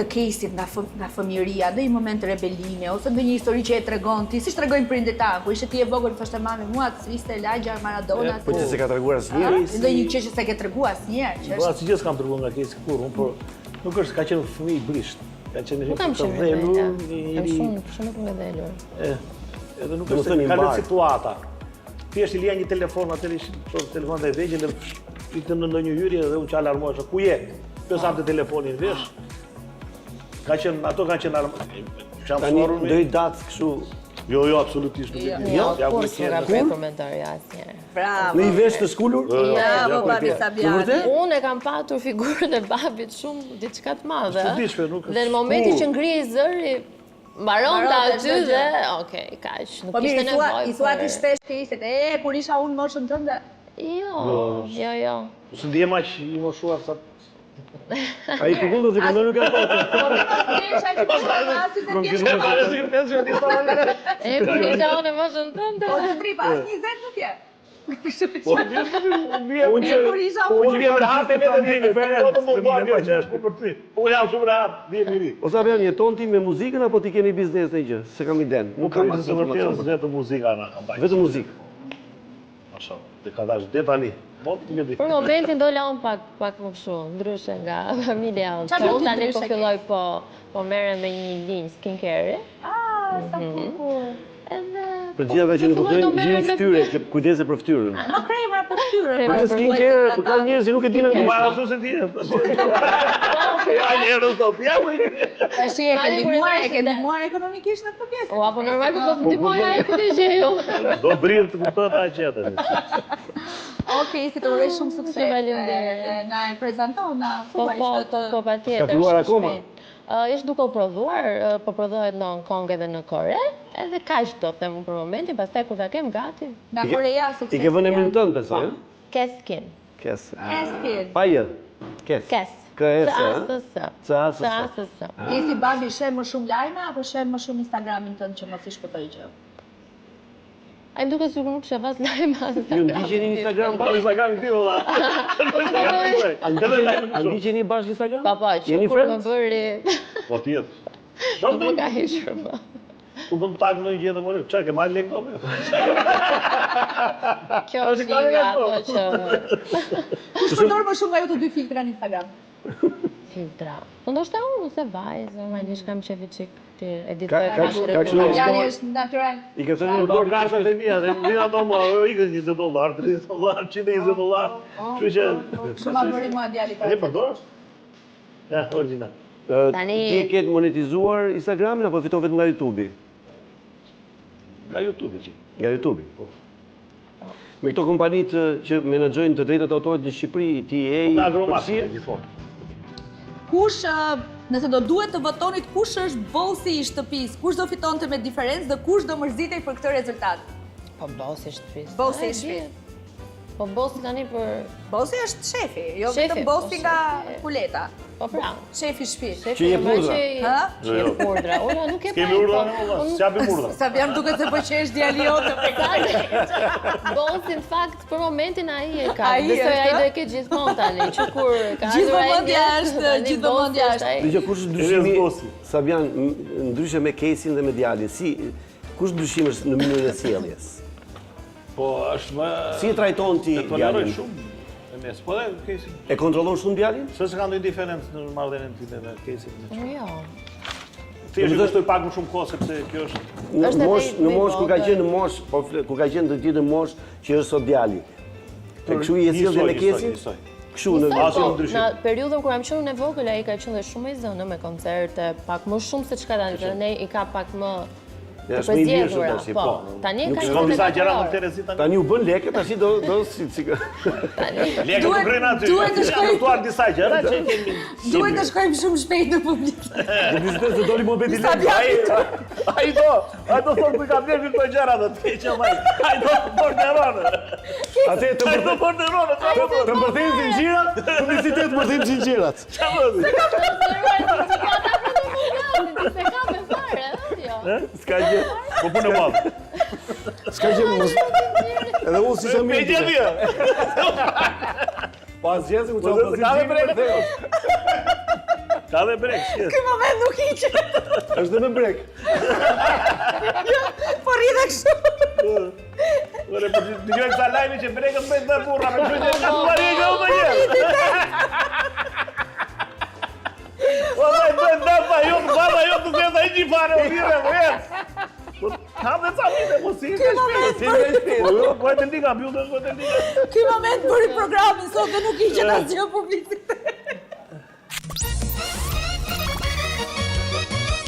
S3: të kesit nga fëmijëria, në një moment rebelime ose në një histori që e tregon ti, siç tregojnë prindit tanë, kur ishe ti e vogël thoshte mami mua të sviste Lagja Maradona.
S2: Po ti se ka treguar asnjëri?
S3: Ndonjë gjë që s'e ke treguar asnjëherë, që
S4: Po
S3: është
S4: asgjë s'kam treguar nga kesi kur, unë por nuk është ka qenë fëmijë i brisht. Ka qenë
S5: Nuk kam
S4: të
S5: qenë
S4: dhënur,
S5: vetë. Shumë të ngelur.
S4: Edhe nuk
S2: Do të
S4: është
S2: thënë i
S4: ka
S2: mbar.
S4: lënë situata. Thjesht i lija një telefon atë telefon e vegjël dhe fitë në ndonjë hyrje dhe unë që alarmohesh, ku je? Pesam të telefonin vesh. Ato kanë qenë
S2: Tani ndoj datë kështu.
S4: Jo, absolutisht nuk e di.
S5: Jo,
S4: Ja,
S5: kur
S4: ku
S5: s'ka
S4: qenë.
S5: bërë komentar asnjëherë.
S3: bravo.
S2: Në i vesh të skulur?
S3: Bravo, babi
S2: Në
S3: Sabiani.
S2: vërtet?
S5: Unë e kam patur figurën e babit shumë diçka të madhe.
S4: Çuditshme, nuk është.
S5: Dhe në momentin që ngrihej zëri, mbaron ta
S3: Mbaronte
S5: aty
S3: çdo
S5: dhe
S3: gjë.
S5: okej, kaq, nuk
S3: Po
S5: kishte
S3: mirë,
S5: nevojë.
S3: i thua ti shpesh ke ishte, kur isha unë moshën tënde.
S5: Jo.
S4: Së ndjem aq i moshuar sa
S2: Ai pikun do të këndon nuk ka patur.
S3: Isha që pasit e tjetë.
S5: E kur isha unë moshën tënde.
S3: Po të tripa, 20 nuk je.
S4: Unë
S3: isha
S4: vjen rahat e vetë dini, po të mos bëj gjë është për ty. Unë jam shumë rahat, vjen miri.
S2: O sa jeton ti me muzikën apo ti keni biznes në gjë? Se kam iden.
S4: Nuk kam asnjë informacion se vetë muzika na kam bajtur.
S2: Vetëm muzikë.
S4: Mashallah. Te ka dash det tani. Po ti e di.
S5: Për momentin do laun pak më kështu, ndryshe nga familja.
S3: Çfarë do
S5: Unë
S3: ti
S5: tani po
S3: ndryshe
S5: filloj po merrem me një linjë skincare.
S3: Sa bukur.
S5: Edhe
S2: Për gjithë ata që nuk
S5: filloj do
S2: kuptojnë
S5: merrem
S2: gjë
S5: me-
S2: fytyrë, që kujdese për fytyrën.
S3: Më krema për fytyrë.
S2: Për skincare, për ka njerëz që nuk e dinë
S4: Ma ashtu se ti. Ja njerëz do ja më.
S3: Tash e ke ndihmuar ekonomikisht në këtë pjesë.
S5: O, apo normal po të ndihmoja e këtë gjë jo.
S4: Do brirë të kuptohet aq gjetën.
S3: Okej, si të uroj shumë sukses.
S5: Faleminderit.
S3: Na e prezanton, na
S5: Po patjetër.
S2: Ka filluar akoma?
S5: Është duke u prodhuar, po prodhohet në Hong Kong edhe në Kore, edhe kaq do të them për momentin, pastaj kur ta kem gati,
S3: Nga Korea sukses.
S2: I ke vënë emrin tënd besoj, ëh?
S5: Keskin.
S2: Kes.
S3: Eskin.
S2: Pa j. Kes.
S5: Kes.
S2: KS,
S5: S-A-S-S.
S3: Ti si babi shem më shumë lajme apo shem më shumë Instagramin tënd që mos i shpëtoj gjë?
S5: Ai më duket sikur nuk shef as lajme as.
S2: Ju ndiqeni në Instagram
S4: Pa Instagram ti valla.
S2: A ndiqeni bashkë në Instagram?
S5: Papa,
S2: Jeni
S5: kur më
S2: friends?
S5: bëri,
S4: Po tjetër.
S5: nuk ka hishur më.
S4: U bëm tak në një gjë të morë. Çka ke marrë lekë me?
S5: Kjo është një nga ato që
S3: Kush përdor më shumë nga ju të dy filtra në Instagram?
S5: filtra. Po ndoshta unë ose vajzë, normalisht kam qefi çik ti editoj.
S2: Ka kështu.
S3: Jani është natyral.
S2: I ke thënë
S4: Unë do kartat e mia, dhe më ato më ikën $20, $30, $120. Kështu që
S3: Shumë ma bëri mua djali
S4: e përdor? Ja, original.
S2: Ti ke monetizuar Instagramin apo fiton vetëm nga YouTube-i?
S4: Nga YouTube-i.
S2: Nga YouTube-i. Me këto kompanitë që menaxhojnë të drejtat autorit në Shqipëri, TA,
S4: Agromarket gjithmonë.
S3: Kush, nëse do duhet të votonit, kush është bossi i shtëpisë, kush do fitonte me diferencë dhe kush do mërzitej për këtë rezultat?
S5: Po bossi i shtëpisë.
S3: Bossi i shtëpisë.
S5: Po bossi tani për...
S3: Bossi është shefi, jo
S5: Shefi,
S3: vetëm bossi
S5: po,
S3: nga
S5: shefi.
S3: kuleta.
S5: Po pra.
S3: Shefi i shtëpisë.
S2: Që jep urdhra.
S3: Ha?
S5: Që jep urdhra. Ora nuk e
S4: Kemi urdhra në valla, s'japim urdhra.
S3: Sa vjen duket se po qesh djali jote pe
S5: Bossi në fakt për momentin ai e ka.
S3: Ai
S5: Besoj ai
S3: është.
S5: do e ketë gjithmonë tani, që kur ka
S3: Gjithë
S5: ardhur ai
S3: vëmendja
S5: ndjes,
S3: është,
S5: tani
S3: gjithë
S5: bossi
S3: vëmendja
S5: është ai.
S2: Dgjoj, kush është
S4: Edhe
S2: ndryshimi
S4: bossi.
S2: Sabian, ndryshe me Kesin dhe me djalin, kush ndryshim është në mënyrën e sjelljes?
S4: Po është më...
S2: Si e trajton ti
S4: E toleroj
S2: djalin?
S4: shumë e mes. Po dhe Kesin.
S2: E kontrollon shumë djalin?
S4: Se s'ka ndonjë diferencë në marrëdhënien time me Kesin.
S5: Jo.
S4: Thjesht i kushtoj pak më shumë kohë sepse kjo është
S2: Në
S5: Është
S2: mosh,
S5: edhe
S2: në mosh ku ka
S5: vogël.
S2: qenë në mosh, po ku ka qenë të tjetër mosh që është sot djali. E kështu i e sjell dhe me Kesin?
S4: Njësoj.
S2: Kështu në
S4: Asnjë
S5: Po,
S4: ndryshim.
S5: në periudhën kur jam qenë në vogël, ai ka qenë dhe shumë i zënë me koncerte, pak më shumë se çka tani, dhe ne i ka pak më
S2: Ja,
S5: të
S2: është më i lirshëm
S5: përzgjedhura.
S2: tash,
S5: Po,
S2: po.
S5: tani
S2: Nuk
S5: ka
S2: shkon
S4: Kam disa gjëra më
S5: 24 orë.
S4: Terezi tani.
S2: Tani u bën lekë, tash do si
S4: Lekë
S3: Duhet-
S4: të krejnë aty.
S3: duhet të shkoj-
S4: Janë aktuar disa gjëra që kemi.
S3: Duhet të shkojmë shumë shpejt në publik.
S2: biznes do doli muhabeti
S3: Sa
S2: lekë.
S4: Ai do thotë të ka blerë këto gjëra do të që më. Ai do të borderonë.
S2: Atë të
S4: Ai do borderonë.
S2: të mbërthejnë zinxhirat, publicitet mbërthejnë zinxhirat.
S4: Çfarë?
S5: Se ka me fare, jo.
S2: S'ka gjë.
S4: Po punë madh.
S2: S'ka gjë mos. Edhe unë si sa
S4: Me
S2: mirë.
S4: gjë.
S2: Pas gjëse u
S4: Po,
S2: çon
S4: s'ka dhe brek. Ka dhe brek.
S3: Ky moment nuk hiqet,
S2: Është dhe me brek.
S3: po rridhe kështu.
S4: Ore po dëgjoj sa lajmi që brekën bëjnë dhe burra, me kështu që ka marrë gjë më herë. Po bëjnë dapa jo, baba jo të zeta i gjifare, o vire, o jetë. Kam dhe ca mite, po si ka shpirë. Po jo, po e të liga, bjullë po e të liga.
S3: Ky moment bëri programin sot dhe nuk hiqet asgjë publicitet.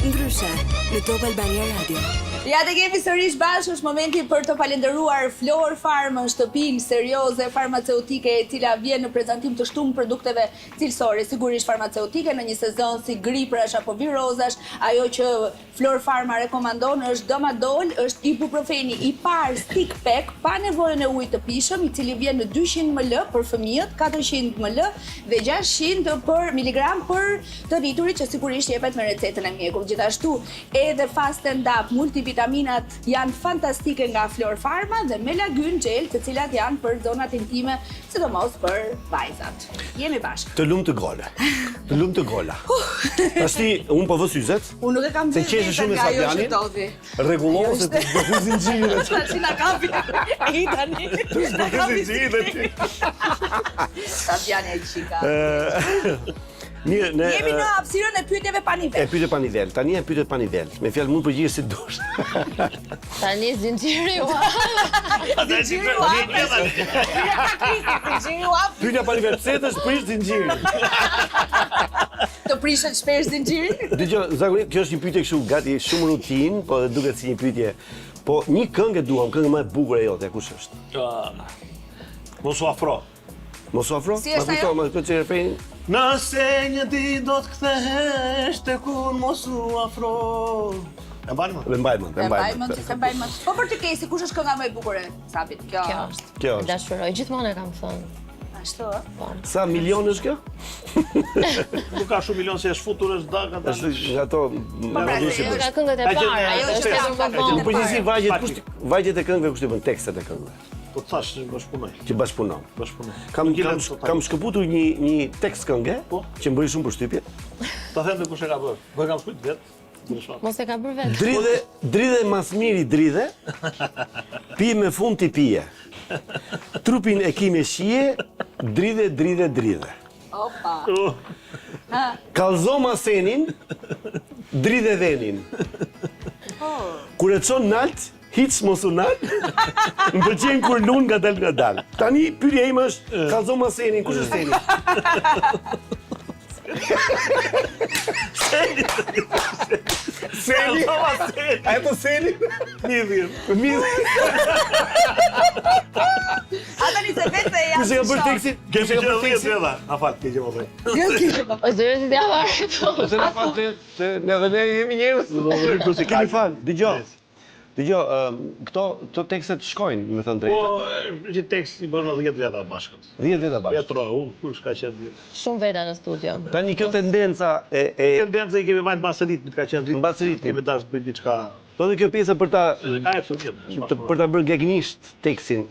S1: Ndryshe, në Top Albania Radio.
S3: Ja të kemi sërish bashkë, është momenti për të falenderuar Flor Pharma, shtëpinë serioze farmaceutike e cila vjen në prezantim të shtumë produkteve cilësore, sigurisht farmaceutike në një sezon si griprash apo virozash. Ajo që Flor Pharma rekomandon është Domadol, është ibuprofeni i parë stick pack pa nevojën e ujit të pishëm, i cili vjen në 200 ml për fëmijët, 400 ml dhe 600 miligram për të rriturit që sigurisht jepet me recetën e mjekut. Gjithashtu edhe Fast and Up multivitaminat janë fantastike nga Flor Pharma dhe Melagyn gel, të cilat janë për zonat intime, sidomos për vajzat. Jemi bashkë.
S2: Të lumë të gola. Të lumë të gola. Tashti unë po vë syzet.
S3: Unë nuk e kam
S2: Se qeshë shumë me Sabianin. Rregullo se të bëj zinxhirin e
S3: Tash na kapi. I tani. Na kapi. Sabiani ai çika.
S2: Mirë, ne
S3: Jemi në hapësirën e pyetjeve pa
S2: e
S3: nivel.
S2: pyetje pa nivel. Tani e pyetjet pa nivel. Me fjalë mund përgjigjesh si dush.
S5: Tani zinxhiri u
S3: Zinxhiri u hap.
S2: Pyetja pa nivel, pse të shprish zinxhirin?
S3: Të prishet shpesh zinxhirin?
S2: Dgjoj, zakonisht kjo është një pyetje kështu gati shumë rutinë, po duket si një pyetje. Po një këngë duam, këngë më e bukur e jote, kush është?
S4: Mos u afro.
S2: Mos u afro?
S3: Si është
S2: Ma kujto,
S3: ajo?
S2: ma kujto që refrenin.
S4: Nëse një ditë do të kthehesh te kur mos u afro. E mbani më?
S2: E mbajmë, e
S3: E
S2: mbajmë.
S3: mbajmë, se mbajmë. Po për të kesi, kush është kënga më e bukur e Sapit? Kjo.
S5: Kjo është.
S2: Kjo është.
S5: Dashuroj, gjithmonë e kam thënë.
S3: Ashtu ë?
S2: Sa milion është kjo?
S4: Nuk ka shumë milion se është futur është daka
S2: Është nga ato
S3: pra, se
S5: Nuk ka këngët e
S4: Ka qenë-
S5: para,
S3: ajo
S5: është
S3: që
S5: edhe
S3: ka
S5: më
S3: këngët e
S5: vonë.
S2: Në përgjithësi vajgjet e këngëve kush i bën tekstet e këngëve,
S4: Po thash që bashpunoj.
S2: që bashkëpunon.
S4: Bashpunoj.
S2: Kam shkëputur një tekst këngë
S4: Po.
S2: që më bëri shumë përshtypje.
S4: Ta them të kush e ka bërë. Po e kam shkruajtur vet.
S5: Mos e ka bërë vetë.
S2: Dridhe mas miri dridhe, pi me fund t'i pije. Trupin e ki me shije, dridhe, dridhe, dridhe.
S3: Opa.
S2: Kallzo masenin, dridhe venin. Kur e çon nalt, hiç mos u nal. Më pëlqen kur lun nga dal. Tani pyetja ime është, kallzo masenin, kush është seni? Seli. A e po Seli? Midhi.
S3: Ata një se vetë e
S2: Kështë ka bërë teksin? Kështë ka bërë teksin?
S4: A fal, ke gjë më bëj.
S5: O zërë si t'ja marrë.
S2: Se në fatë, ne dhe ne jemi njerëz. Kemi falë, dëgjo, këto tekstet shkojnë, me thënë drejtë.
S4: Po, që tekst i bërë në 10 veta bashkët.
S2: 10 veta bashkë.
S4: Petro, kur shka qenë.
S5: Shumë veta në studio.
S2: Tani kjo tendenca e
S4: Tendenca i kemi majtë basë ritmit, ka qenë ritmit.
S2: Mbas ritmit.
S4: Kemi dash të bëjt diçka.
S2: Po dhe kjo pjesa për ta
S4: Absolutisht.
S2: për ta bërë gegnisht tekstin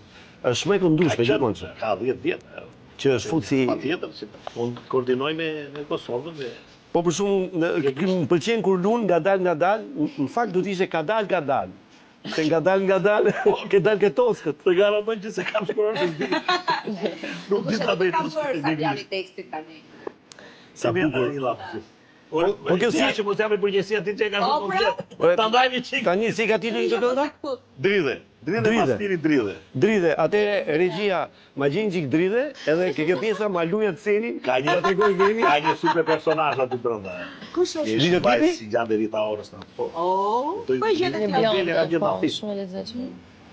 S2: është më e këndueshme gjithmonë.
S4: Ka 10 vjetë.
S2: Që është futsi.
S4: Patjetër, si unë koordinoj me Kosovën dhe
S2: Po për shumë, më pëlqen kur lun ngadal, në fakt do të ishte kadal. Se ngadal, ke dal ke toskët.
S4: të garantojnë që se kam shkuar të zbi. Nuk di ta bëj
S3: Ka bërë Fabiani tekstit tani.
S4: Sa bukur i lapsi. Po
S2: kjo si-
S4: që mos jam e përgjegjësia ti që ka
S3: Po,
S4: shumë komplet.
S2: pra.
S4: Ta ndajmë çik.
S2: Tani si ka titullin këtë kënda?
S4: Dridhe. Dridhe
S2: Dridhe.
S4: pas stili dridhe.
S2: Dridhe, atëre regjia ma gjen gjik dridhe, edhe ke kjo pjesa ma lujet Senin,
S4: Ka një super personazh aty brenda.
S3: Kush është?
S2: Video klipi?
S4: Si gjanë Rita Orës na. Po.
S3: Oh, po e gjetë
S5: Një
S3: kjo.
S5: bjondë, po, shumë e lezetshme.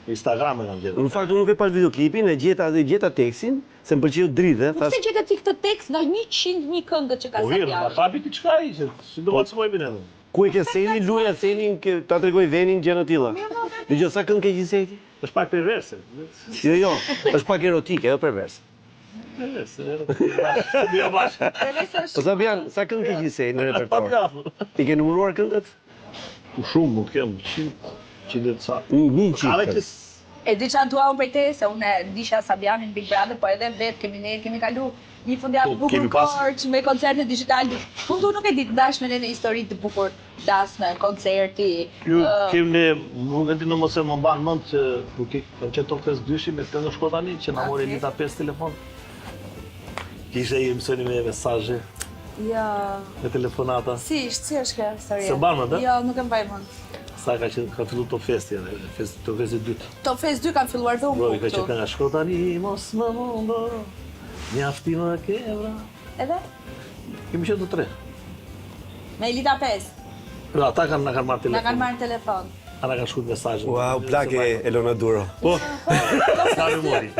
S4: Instagram e kam gjetur.
S2: Në fakt unë nuk e pas videoklipin, e gjeta tekstin, se më pëlqeu dridhe,
S3: Po
S2: thash,
S3: pse gjetë ti këtë tekst nga 101 këngët që ka
S4: Po mirë,
S3: Fabiani?
S4: ma hapi ti çka ai që si do të smojmë ne.
S2: ku e ke Senin, luja Senin, ta tregoj venin gjëra të tilla. Dëgjoj sa këngë ke gjiseti?
S4: Është pak perverse.
S2: Jo, është pak erotike, edhe perverse.
S4: Perverse. Jo bash.
S2: Po Fabian, sa këngë ke gjisej në repertor? I ke numëruar këngët?
S4: Shumë mund të kem 100 të sa.
S2: 100.
S4: Ka
S3: E di çan tua unë prej te, se unë e disha Sabianin Big Brother, po edhe vetë kemi kalu një fundjavë
S4: Po,
S3: bukur
S4: kemi pas-
S3: korç me koncerte digital. Unë nuk e di të dash me ne në histori të bukur dasme, koncerti.
S4: Ju kemi ne, nuk e di në mos e më mban mend që kur kam qenë Top Fest 2 me të në shko tani që na mori Elita 5 telefon. Kishte i mësoni me mesazhe,
S3: Ja,
S4: me telefonata.
S3: si është kjo historia?
S4: Se mban mend, a?
S3: Jo, nuk e mbaj mend.
S4: Sa ka qenë ka filluar Top Festi edhe Top Festi 2.
S3: Top Fest 2 kanë filluar dhe unë
S4: Bro,
S3: po
S4: i ka qenë
S3: këtu.
S4: nga shko tani mos më mundo. Mjafti më kebra.
S3: Edhe?
S4: Kemi qenë të tre.
S3: Me Elita 5,
S4: Pra, ata na kanë marrë
S3: na kanë
S4: telefon.
S3: marrë në telefon.
S4: Ana kanë shkruar mesazhe.
S2: Wow, plake Elona Duro.
S4: Po. Sa më mori.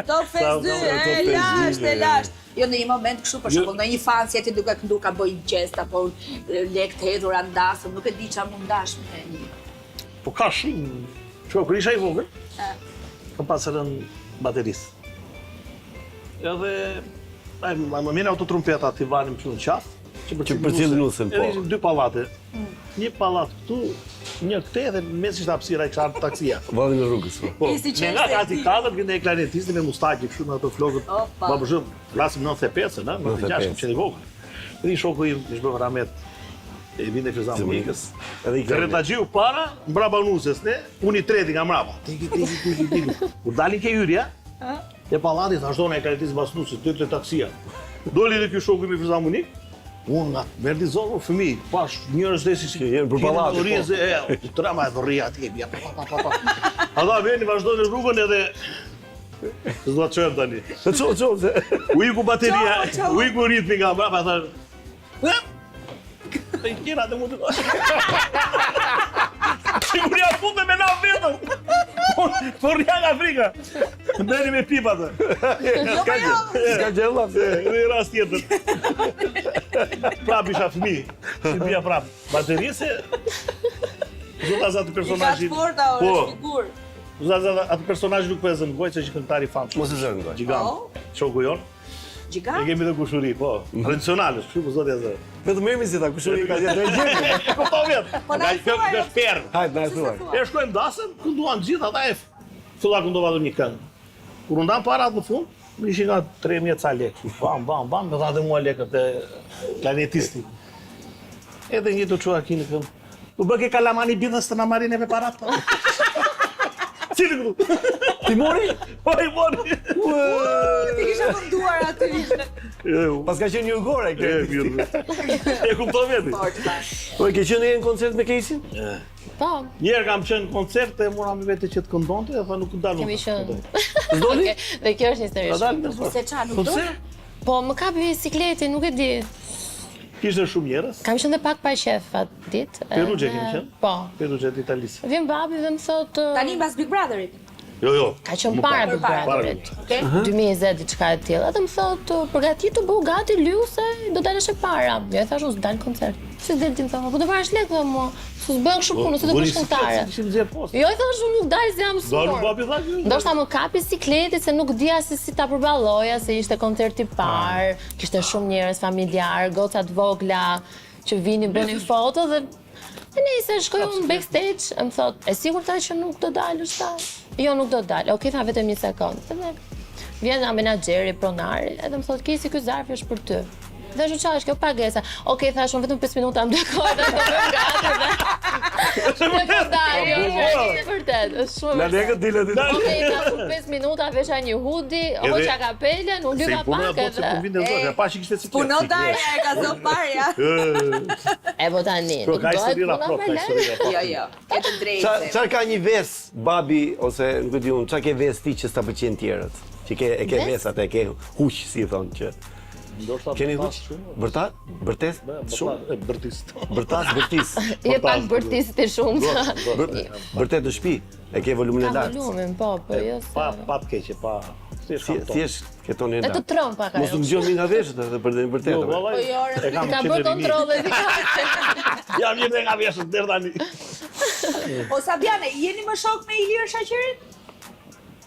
S3: Top Fest 2, e lasht. Jo në një moment kështu për shembull, në një fan si ti duke këndu ka bëj gjest apo lek të hedhur andasëm, nuk e di çfarë mund dash me një.
S4: Po ka shumë. Ço kur isha i vogël, kam pasur rën bateristë. Edhe ai më mirë autotrumpeta ti vanim këtu në qafë.
S2: Që përcjellin nusën, po.
S4: Edhe ishin 2 pallate. Një pallat këtu, një këtej dhe në mes ishte hapësira e kisha taksia.
S2: Valli në rrugës. Po.
S4: Po,
S3: Isi
S4: me nga
S3: qenë se
S4: kati
S3: ti.
S4: 4 vjen e klarnetisti me mustaqe kështu me ato flokët.
S3: Opa.
S4: Ma përshëm, flasim 95, na, 96 që i vogël. Dhe një shoku im, ish bërë Ramet, e vinde Fyrzan Munikës.
S2: Edhe i
S4: Kretagjiu para, mbrapa nusës, ne, unë i treti nga mbrapa. Tiki. Kur dalin ke hyrja, e pallatit ashtu në klarnetisti pas nusës, të taksia. Doli edhe ky shoku im i Fyrzan Munik, unë nga merdi zonë, fëmijë, pash njërës dhe si
S2: jenë për pallatin, po.
S4: Orize, e, trama e dhërria atje, bja, pa. Ata veni, vazhdojnë rrugën edhe s'do të çojmë tani.
S2: Ço, se
S4: U iku bateria,
S3: Ço.
S4: u iku ritmi nga mbrapa, thash. E kira dhe mu të Siguria funde me na vetëm. Po rria nga Afrika. Mbeni me pipa të.
S2: s'ka gjella.
S4: Në rast tjetër. Prap isha fëmijë. Si bia prap. Baterise. Zotas atë
S3: I ka
S4: personazhin.
S3: të forta, o, është figur.
S4: Zotas atë personazh nuk po e zën gojë se është këngëtar i famshëm.
S2: Mos e zënë goj.
S4: Gjigant. Shoku jon. E
S3: Gjigant?
S4: kemi dhe kushuri, po. Tradicionale, kështu po zot e zë.
S2: Vetëm merrmi si ta kushuri ka gjetë gjë.
S4: Po vjet.
S3: Po na
S4: Nga
S3: thuaj,
S4: kjo shperë.
S2: Hajde, na e thuaj.
S4: E shkojmë dasëm, kënduan gjithë ata e filla këndova dhe një këngë. Kur u ndan parat në fund, më ishin nga 3000 ca lekë. Bam, me dha dhe mua lekët e klarnetisti. Edhe një të çuar kinë këngë. U bë ke kalamani bidhës të na marrin e me parat. Cili këtu?
S2: Ti mori?
S4: Po i mori.
S3: Ti kisha munduar aty.
S2: Pas ka qenë një gore këtë.
S4: Mirë. E kuptoj vetë.
S2: Po ke qenë në koncert me Kesin?
S5: Po,
S4: Njerë kam qenë në koncert e mora me vete që të këndonte, dhe tha nuk dalë.
S5: kemi qenë.
S2: Zdoni?
S5: Okej, dhe kjo është një histori
S4: Ta
S5: shumë.
S4: dalë me zor.
S3: Se qa nuk do?
S4: Koncert?
S5: Po, më kapi bicikleti, nuk e di.
S4: Kishte shumë njerëz.
S5: Kam qenë dhe pak pa qef atë ditë.
S4: Perugje kemi qenë?
S5: Po.
S4: Perugje të Italisë.
S5: Vjen babi dhe më thotë
S3: Tani mbas Big Brotherit.
S4: Jo.
S5: ka qenë para Big Brotherit.
S3: Okej.
S5: 2020 diçka e tillë. Edhe më thotë, "Përgatitu bëu gati lyuse, do dalësh e para." Ja thash unë s'dal koncert. Si del ti më thonë, "Po do marrësh lekë dhe mo, s'u bën kështu punë, se do bësh kontare."
S4: Ishim nxjerr post.
S5: Jo, i thash unë nuk dal se jam
S4: Dalu
S5: sport.
S4: babi tha.
S5: Ndoshta më kapi sikletit se nuk dija se si ta përballoja, se ishte koncerti i parë, kishte shumë njerëz familjar, goca të vogla që vinin bënin foto dhe e nejse shkoj unë backstage, më thot, "E sigurta që nuk do dalësh ta?" "Jo, nuk do dal." "Okej, tha vetëm një sekond." Edhe vjen nga menaxheri, pronari, edhe më thot, "Kesi ky zarfi është për ty." Dhe është çfarë është kjo pagesa? Okej, thash unë vetëm 5 minuta më dekoj dhe do bëj gati. Shumë e dal, jo, është vërtet, është shumë.
S2: Na lekët dilet.
S5: Okej, thash unë 5 minuta vesha një hoodie, hoqa kapelen, u lyga pak
S4: Se
S5: edhe.
S4: vinte zonë, pa që kishte siklet.
S3: Punon Darja e ka zon parja.
S5: E po tani,
S4: Pro
S5: nuk
S4: ka
S5: dohet
S4: historira
S5: puna
S4: pro,
S5: me
S4: ka
S5: lek.
S4: historira.
S3: Jo, ke të drejtë.
S2: Çfarë ka një ves babi ose nuk e di unë, çfarë ke ves ti që s'ta pëlqen tjerët? Që e ke
S5: Ves?
S2: vesat, e ke huq si thonë që.
S4: Ndoshta
S2: Keni huq?
S4: pas shumë.
S2: Vërtat? Vërtet? Shumë.
S4: E bërtis.
S2: Vërtas, vërtis.
S5: Je pak bërtisit e shumë.
S2: Vërtet në shtëpi. E ke volumin e
S5: Ka
S2: lartë.
S5: volumin, po jo se.
S4: Pa të keqe, pa.
S2: Thjesht ke tonin
S5: E të
S2: lartë.
S5: tron pak
S2: Mos u
S5: ajo.
S2: ngjon nga veshët edhe për të vërtetë.
S4: Jo,
S2: apo.
S4: vallai.
S3: Po jo,
S4: E kam
S5: Ka
S4: qenë
S5: bërë
S4: rini.
S5: kontrolle di.
S4: Jam një nga veshët deri tani.
S3: O Sabiane, jeni më shok me Ilir Shaqirin?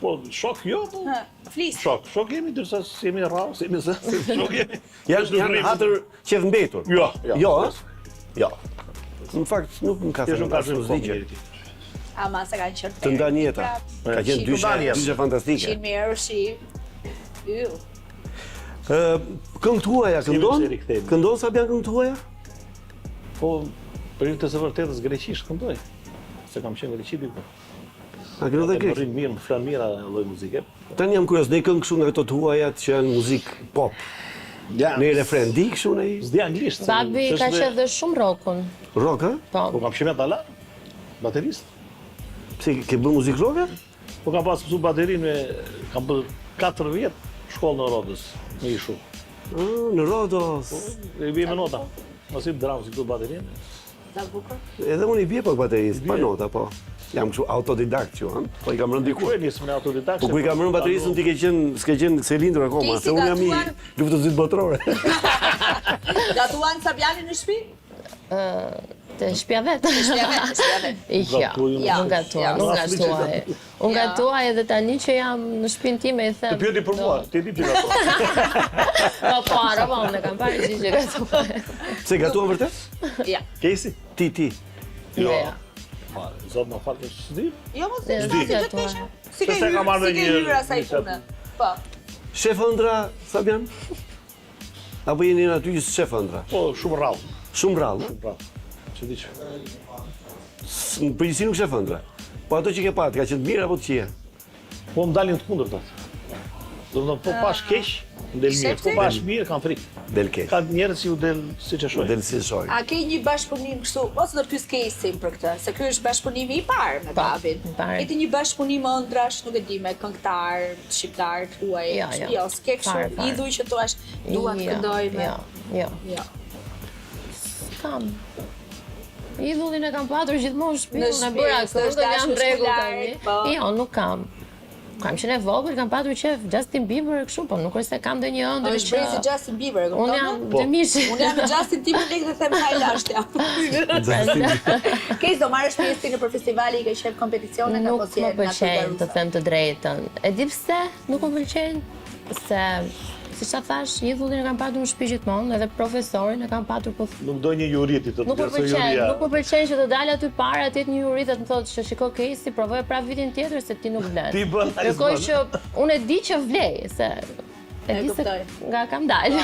S4: Po shok jo, po.
S3: Flis.
S4: Shok jemi ndërsa jemi rrallë, jemi zë. Shok jemi.
S2: Janë hatër qef mbetur.
S4: Jo.
S2: Jo, ha? Jo. Në fakt nuk më ka
S4: Ti
S2: thënë
S4: shumë ka
S2: asnjë
S4: shumë
S2: zgjidhje.
S4: njëri ti.
S3: Ama se kanë qenë.
S2: Të ndan jeta. Ka qenë dyshe fantastike.
S3: 100 mijë euro shi. Yll.
S2: Këngët huaja
S4: Si
S2: këndon?
S4: se rikthehemi.
S2: Këndon Sabian këngët huaja?
S4: Po, për të së vërtetës greqisht këndoj. Se kam qenë greqi diku.
S2: A këndon dhe
S4: E
S2: grek?
S4: përrin mirë, më flan mira lloj muzike.
S2: Tani jam kurios, ne këngë kështu nga këto të huajat që janë muzikë pop.
S4: Ja.
S2: Në refren di kështu në
S4: S'di anglisht.
S5: Babi ka qef dhe shumë rockun.
S2: rock, ha?
S4: Po
S5: Po.
S4: kam qenë metala, baterist.
S2: Pse ke bën muzikë rock?
S4: Po kam pas mësu baterinë me kam bërë 4 vjet shkollë në Rodës, në Ishu.
S2: Në Rodos.
S4: E bie me nota. Mos i dram si këtu baterinë.
S3: Sa bukur.
S2: Edhe unë i bie pak baterist, pa nota, po. Jam kështu autodidakt që, ha? Po i kam rënë
S4: Ku
S2: diku.
S4: e nisëm në autodidakt.
S2: Po ku i kam rënë bateristën ti s'ke qenë se lindur akoma,
S3: Kesi
S2: se unë jam i
S3: gatuan-
S2: luftës botërore.
S3: Gatuan Sabianin në shtëpi?
S5: Të shtëpia vet.
S3: Shtëpia vet.
S5: Ja,
S4: Gatuaj,
S3: Ja,
S5: nuk gatuaj,
S3: ja.
S5: nuk gatuaj. Unë
S3: Ja.
S5: gatuaj edhe tani që jam në shtëpinë time i them.
S4: Të pyeti për mua, ti di që gatuaj.
S5: Po para, po unë kam parë që gatuaj.
S2: Pse gatuan vërtet?
S3: Ja.
S2: Kesi? Ti.
S5: Jo, ja.
S4: Fare, zot më fal, s'di.
S3: Jo mos
S5: S'di.
S3: e di që të keqe. Si ke
S4: Se ka
S3: hyrë,
S4: marrë
S3: si ke
S4: një-
S3: hyrë asaj
S4: një
S3: pune. Po.
S2: Shef ëndra, Sabian? Apo jeni në aty që shef ëndra?
S4: Po shumë rrallë.
S2: Shumë rrallë,
S4: Pra. Që di që.
S2: në përgjithësi nuk shef ëndra. Po ato që ke patë, ka qenë të mirë apo të qija?
S4: Po më dalin të kundërtat. Do të thonë po pash keq, del mirë.
S3: Shefti?
S4: Po pash mirë, kam frikë.
S2: Del keq.
S4: Ka njerëz që u del siç e shoh.
S2: Del si shoj.
S3: A ke një bashkëpunim kështu, ose do të pyes Kesin për këtë, se ky është bashkëpunimi i parë me babin.
S5: i parë.
S3: Keti një bashkëpunim ëndrash, nuk e di, me këngëtar, shqiptar të huaj.
S5: Jo,
S3: s'ke kështu
S5: fare.
S3: idhuj që thua dua të këndoj me.
S5: Jo.
S3: Jo.
S5: Kam. Idhullin e kam patur gjithmonë në shtëpi,
S3: Në
S5: unë e
S3: shtëpi,
S5: bëra
S3: s'është
S5: këngë, jam
S3: dashur
S5: rregull
S3: shkollare,
S5: tani.
S3: po.
S5: Jo, nuk kam. Kam qenë e vogël, kam patur qef Justin Bieber e kështu, po nuk është se kam ndonjë ëndër
S3: Është bërë si Justin Bieber, e
S5: Unë
S3: kupton?
S5: jam
S3: më?
S5: dëmishi.
S3: Unë jam me Justin Timberlake dhe them haj lashtja. Kes do marrësh pjesë nëpër festivale, i ke qef kompeticione
S5: Nuk
S3: apo si
S5: më pëlqen të them të drejtën. E di pse nuk më pëlqen? Se siç ta thash, idhullin e kam patur në shtëpi gjithmonë, edhe profesorin e kam patur po
S4: Nuk do një juriti të
S5: Nuk më
S4: përse
S5: pëlqen,
S4: juria.
S5: nuk më pëlqen që të dalë aty para, të jetë një juri dhe të më thotë që shiko Kesi, provoje prap vitin tjetër se ti nuk vlen.
S4: Ti bën, ai
S5: Kërkoj
S4: s'bën.
S5: që unë e di që vlej, se e di se
S3: kuptoj.
S5: nga kam dalë.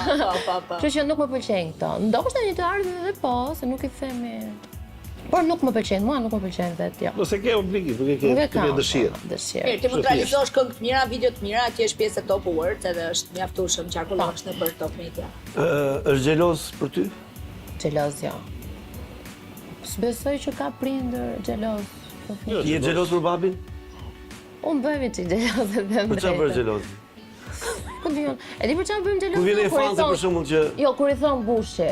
S3: Po.
S5: Kështu që nuk më pëlqen këto. Ndoshta një të ardhmen edhe po, se nuk i themi. Por nuk më pëlqen, mua nuk më pëlqen vetë, jo.
S4: Nëse ke obligim, nuk e ke
S5: Nuk e
S4: të ke
S5: kam
S4: dëshirë.
S5: dëshirë.
S3: Mirë, ti mund të realizosh këngë të mira, video të mira, ti je pjesë e Top Awards edhe është mjaftueshëm qarkullosh nëpër Top Media.
S2: Është xheloz për ty?
S5: Xheloz, jo. S'besoj që ka prindër xheloz.
S4: Jo,
S2: Je xheloz për babin?
S5: Unë bëhemi që xheloz e them
S2: Për çfarë bësh
S5: drejtën.
S2: xheloz?
S5: Po di unë. E di për çfarë bëjmë xheloz?
S2: Ku vjen e
S5: kur i
S2: fanze
S5: thon-
S2: për shembull që
S5: Jo, kur i thon bushi.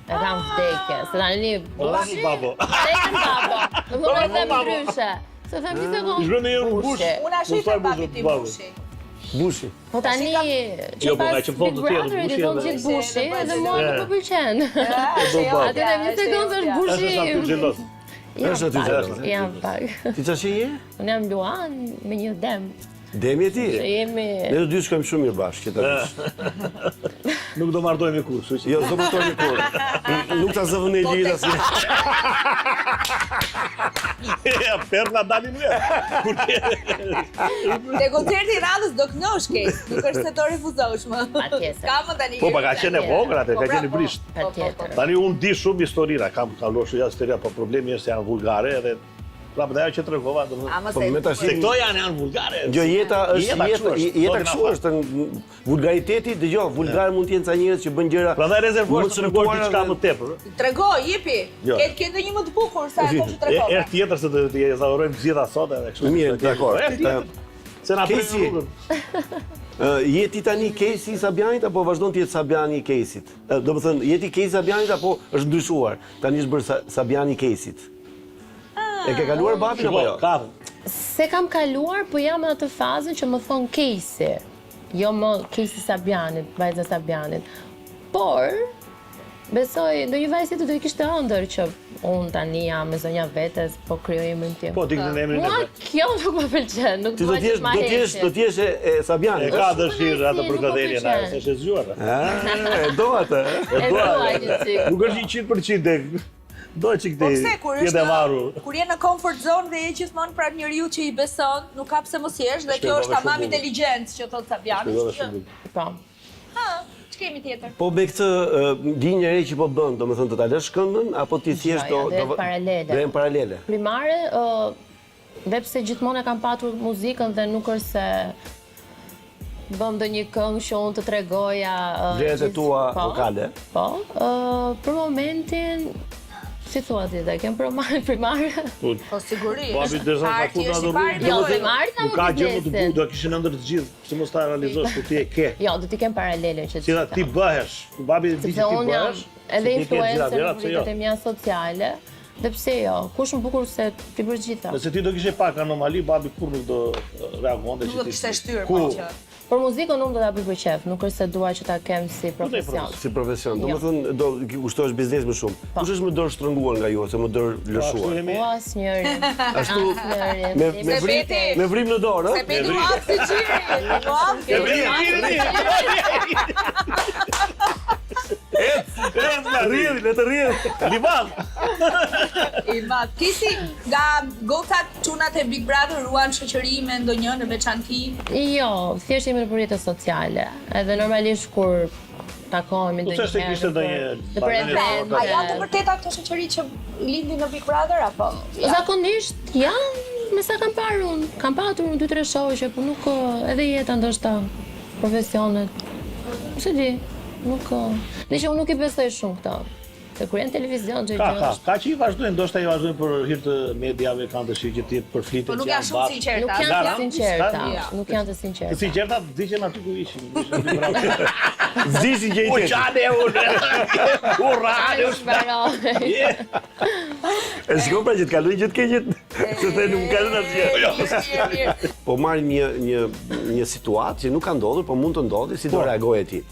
S5: E kam vdekje, se tani bushi.
S4: Babo.
S5: Vdekën babo. Nuk më them ndryshe. Se them një sekondë.
S4: Zhvën e unë bush.
S3: Unë ashtu i them babit tim Bushi.
S2: Bushi.
S5: Po tani
S4: Jo,
S5: që
S4: po nga
S5: pas
S4: që
S5: Big
S4: thonë të tjerë,
S5: Brother i
S4: Bushi
S5: thonë
S4: edhe-
S5: gjithë Bushi dhe mua
S4: E.
S5: nuk më pëlqen.
S3: Atë
S5: Atë një sekondë është Bushi.
S4: Është sa kur xhelos.
S2: Është aty xhelos.
S5: Jam pak.
S2: Ti çfarë je?
S5: Unë jam Luan me një dem.
S2: Demi e ti?
S5: Jemi
S2: Ne të dy shkojmë shumë mirë bashkë, që ta dish.
S4: Nuk do martohemi kur, kështu që.
S2: Jo, s'do martohemi kur. Nuk ta zëvën e lirë asnjë.
S4: Ja, perla dalin vetë. Kur ke
S3: Te koncerti i radhës do kënosh Kesi, nuk është se do refuzosh më.
S5: Patjetër.
S3: Ka më tani.
S4: Po, pa ka qenë e vogël atë, ka qenë i brisht.
S5: Patjetër.
S4: Tani unë di shumë historira, kam kalosur jashtë historia, po problemi është se janë vulgare edhe prapë dhe ajo që tregova, domethënë.
S3: Ama
S2: Po me tash
S4: Se këto janë vulgare.
S2: Jo, jeta është
S4: Jeta kështu është,
S2: jeta
S4: do
S2: kështu
S4: t'na
S2: është. Vulgariteti, dëgjoj, vulgar mund të jenë ca njerëz që bëjnë gjëra.
S4: Prandaj rezervohesh
S2: më
S4: të tregosh
S2: çmtuara
S4: diçka
S2: dhe-
S4: më tepër.
S3: Trego, jepi.
S4: Jo.
S3: Ke ndonjë më të bukur sa ato që
S4: Herë
S3: tregova.
S4: tjetër se të ezaurojmë gjitha sot edhe kështu.
S2: Mirë, dakor.
S4: Herë tjetër. Se na
S2: Kesi.
S4: prish rrugën.
S2: Je ti tani Kesi i Sabianit apo vazhdon të jetë Sabiani i Kesit? Do të thënë, je ti Kesi i Sabianit apo është ndryshuar? Tani është bërë Sabiani i Kesit. E ke kaluar babin apo jo?
S4: Ka.
S5: Se kam kaluar, po jam në atë fazën që më thon Kesi. Jo më Kesi Sabianit, vajza Sabianit. Por besoj ndonjë vajzë do i kishte ëndër që unë tani jam me zonja vetes, po krijoj emrin tim.
S4: Po, dikën emrin e
S5: Mua
S4: vet.
S5: kjo nuk më pëlqen, nuk
S2: Ti do
S5: dua
S2: të
S5: që
S2: jesh
S5: ma
S2: do të jesh do të jesh e Sabianit.
S4: E ka
S5: Është
S4: dëshirë atë
S5: punësi,
S4: për
S5: nuk më
S4: këdhenjen,
S5: pëlqen.
S4: se është zgjuar.
S2: E do atë.
S5: E dua një çik.
S4: Nuk është 100% dek. Do që
S3: Po
S4: këti
S3: pse kur
S4: jetë e varur.
S3: kur je në comfort zone dhe je gjithmonë pranë njeriu që i beson, nuk ka pse mos jesh dhe kjo
S4: Shpjegove
S3: është tamam
S4: shumë bukur.
S3: inteligjencë që thot Sabiani.
S4: Shpjegove shumë bukur.
S5: Po.
S3: Ha, ç'kemi tjetër?
S2: Po me këtë linjë e re që po bën, domethënë të ta lësh këndën apo ti thjesht
S5: Jo, do jetë paralele.
S2: Do jenë paralele.
S5: Primare, dhe pse gjithmonë e kam patur muzikën dhe nuk është se bëm ndonjë këngë që unë të tregoja
S2: Vlerat e tua
S5: po,
S2: vokale.
S5: Po, për momentin si thua ti, dhe kem primare?
S3: Po sigurisht.
S4: Babi dërsa ka
S3: Parti
S4: kur
S3: është
S4: në
S3: i pari
S4: rrugë.
S5: Jo,
S3: për
S5: primare ka
S4: Nuk ka gjë më të bukur,
S5: biznesin.
S4: do kishin ëndër të gjithë, se mos ta realizosh ku ti e ke.
S5: Jo, do t'i kem paralele që
S4: Si ti bëhesh, ku babi di që
S5: Sepse
S4: ti
S5: unë jam
S4: bëhesh.
S5: edhe
S4: se ti ke
S5: influencer
S4: gjitha
S5: në
S4: vlerat, se jo.
S5: rrjetet e mia sociale, dhe pse jo, kush më bukur se ti për gjitha.
S4: Nëse ti do kishe pak anomali, babi kur nuk do reagonte
S3: Nuk
S4: që
S3: do
S4: ti.
S3: kishte shtyr
S4: Ku?
S3: po që.
S5: Për muzikën unë do ta bëj për qef, nuk është se dua që ta kem si profesion.
S2: Si profesion.
S5: Jo.
S2: Domethënë do kushtohesh biznes më shumë. Kush është më dorë shtrënguar nga ju ose më dorë lëshuar?
S5: Po asnjëri.
S2: Ashtu
S5: Asnjëri.
S2: me
S3: Se
S2: vrim
S3: veti.
S2: me vrim në dorë,
S3: Se
S2: ë?
S3: pe du hap si gjiri. Du hap si gjiri.
S2: Rrjedh, le të rrjedh.
S4: Livan.
S3: I madh. Kisi nga gocat çunat e Big Brother ruan shoqëri me ndonjë në veçanti.
S5: Jo, thjesht jemi në rrjete sociale. Edhe normalisht kur takohemi
S4: Po ç'është se kishte ndonjë
S5: Në për
S4: bardhënie
S5: event.
S3: A janë të vërteta këto shoqëri që lindin në Big Brother apo?
S5: Zakonisht janë, me sa kam parë unë, kam patur unë 2-3 shoqe, po nuk edhe jeta ndoshta profesionet. Se di, nuk dhe që unë nuk i besoj shumë këta. Se kur janë televizion që
S4: Ka që i vazhdojnë, ndoshta i vazhdojnë për hir të mediave, kanë dëshirë që ti të përfliten.
S3: Po nuk
S4: që
S3: janë shumë
S4: bashkë.
S3: sinqerta.
S5: nuk janë të
S4: Garan,
S5: sinqerta,
S3: s'ka-
S5: nuk janë të
S4: Të
S5: sinqerta.
S4: sinqerta diqen aty ku ishin. Bravo.
S2: Vdisi që i tetë.
S4: Uçane unë. Ura,
S5: Ai është baroj.
S2: E shkon pra që të kalojnë gjithë keqet. Se the nuk kalon asgjë. Po marrim një situatë që nuk ka ndodhur, po mund të ndodhi, si do reagoje ti?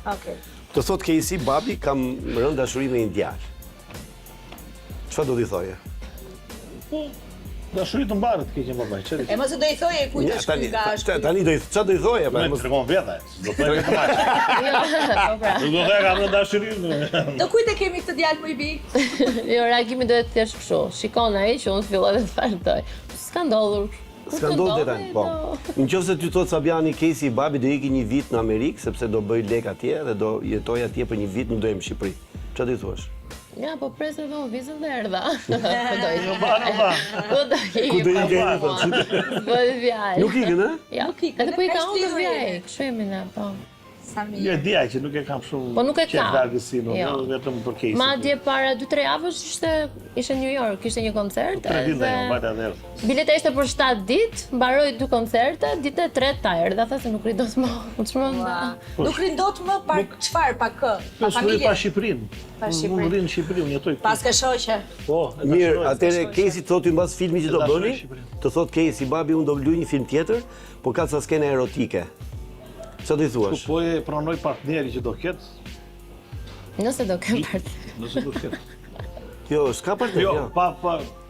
S3: Okej.
S2: Të thot Kesi, babi kam rënë dashuri me një djalë. Çfarë do t'i thoje?
S4: Dashuri të mbarët keqen babaj, çfarë?
S3: E mos e do i thoje kujt është ky nga shpi.
S2: Tani çfarë do i thoje?
S4: Më tregon vetë. Do të thotë më.
S5: Jo, po pra.
S4: Nuk do të kam rënë dashurinë.
S3: Do kujt e kemi këtë djalë më i big?
S5: Jo, reagimi duhet thjesht kështu. Shikon ai që unë filloj dhe të vazhdoj. S'ka ndodhur.
S2: S'ka ndodhur tani, po. Nëse ty thot Sabiani Kesi, babi do ikë një vit në Amerikë sepse do bëj lek atje dhe do jetoj atje për një vit, nuk do jem në Shqipëri. Çfarë do i thuash?
S5: Ja, po presë dhe unë vizën dhe erdha. Ku do i
S4: Ba.
S5: Ku do i
S2: Ku do i ke?
S5: Bëhet vjaj.
S2: Nuk ikën, ë?
S5: Ja,
S3: Nuk ikën,
S5: edhe po i ka
S3: e
S5: unë të
S3: shtirë.
S5: vjaj. Kështu jemi ne, po.
S3: Sa
S4: Jo,
S3: mirë.
S4: dia që nuk e kam shumë
S5: Po nuk e ka.
S4: largësinë,
S5: Jo.
S4: vetëm për case.
S5: Madje para 2-3 javësh ishte në New York, kishte një koncert.
S4: 3 ditë
S5: edhe
S4: ajo, mbajta edhe.
S5: Bileta ishte për 7 ditë, mbaroi 2 koncerte, ditën e tretë ta erdha, tha se nuk ridos më. U çmenda.
S3: Nuk rindot më pa çfarë, pa kë, pa
S4: Po s'u
S3: familje.
S4: pa Shqipërinë.
S3: Pa
S4: Unë
S3: Shqipërinë.
S4: rri në Shqipëri, unë jetoj këtu.
S3: Pas ka shoqe.
S4: Po, e
S2: Mirë,
S4: dashuroj.
S2: atëre Kesi thotë mbas filmi që do
S4: E dashuroj
S2: bëni,
S4: Shqipërinë.
S2: të thotë Kesi, babi unë do luaj një film tjetër, por ka ca skene erotike. Çfarë do i thuash?
S4: Po e pranoj partneri që do ketë,
S5: Nëse do kem part.
S4: nëse do ketë.
S2: Jo, s'ka partner.
S4: Jo,
S2: Jo,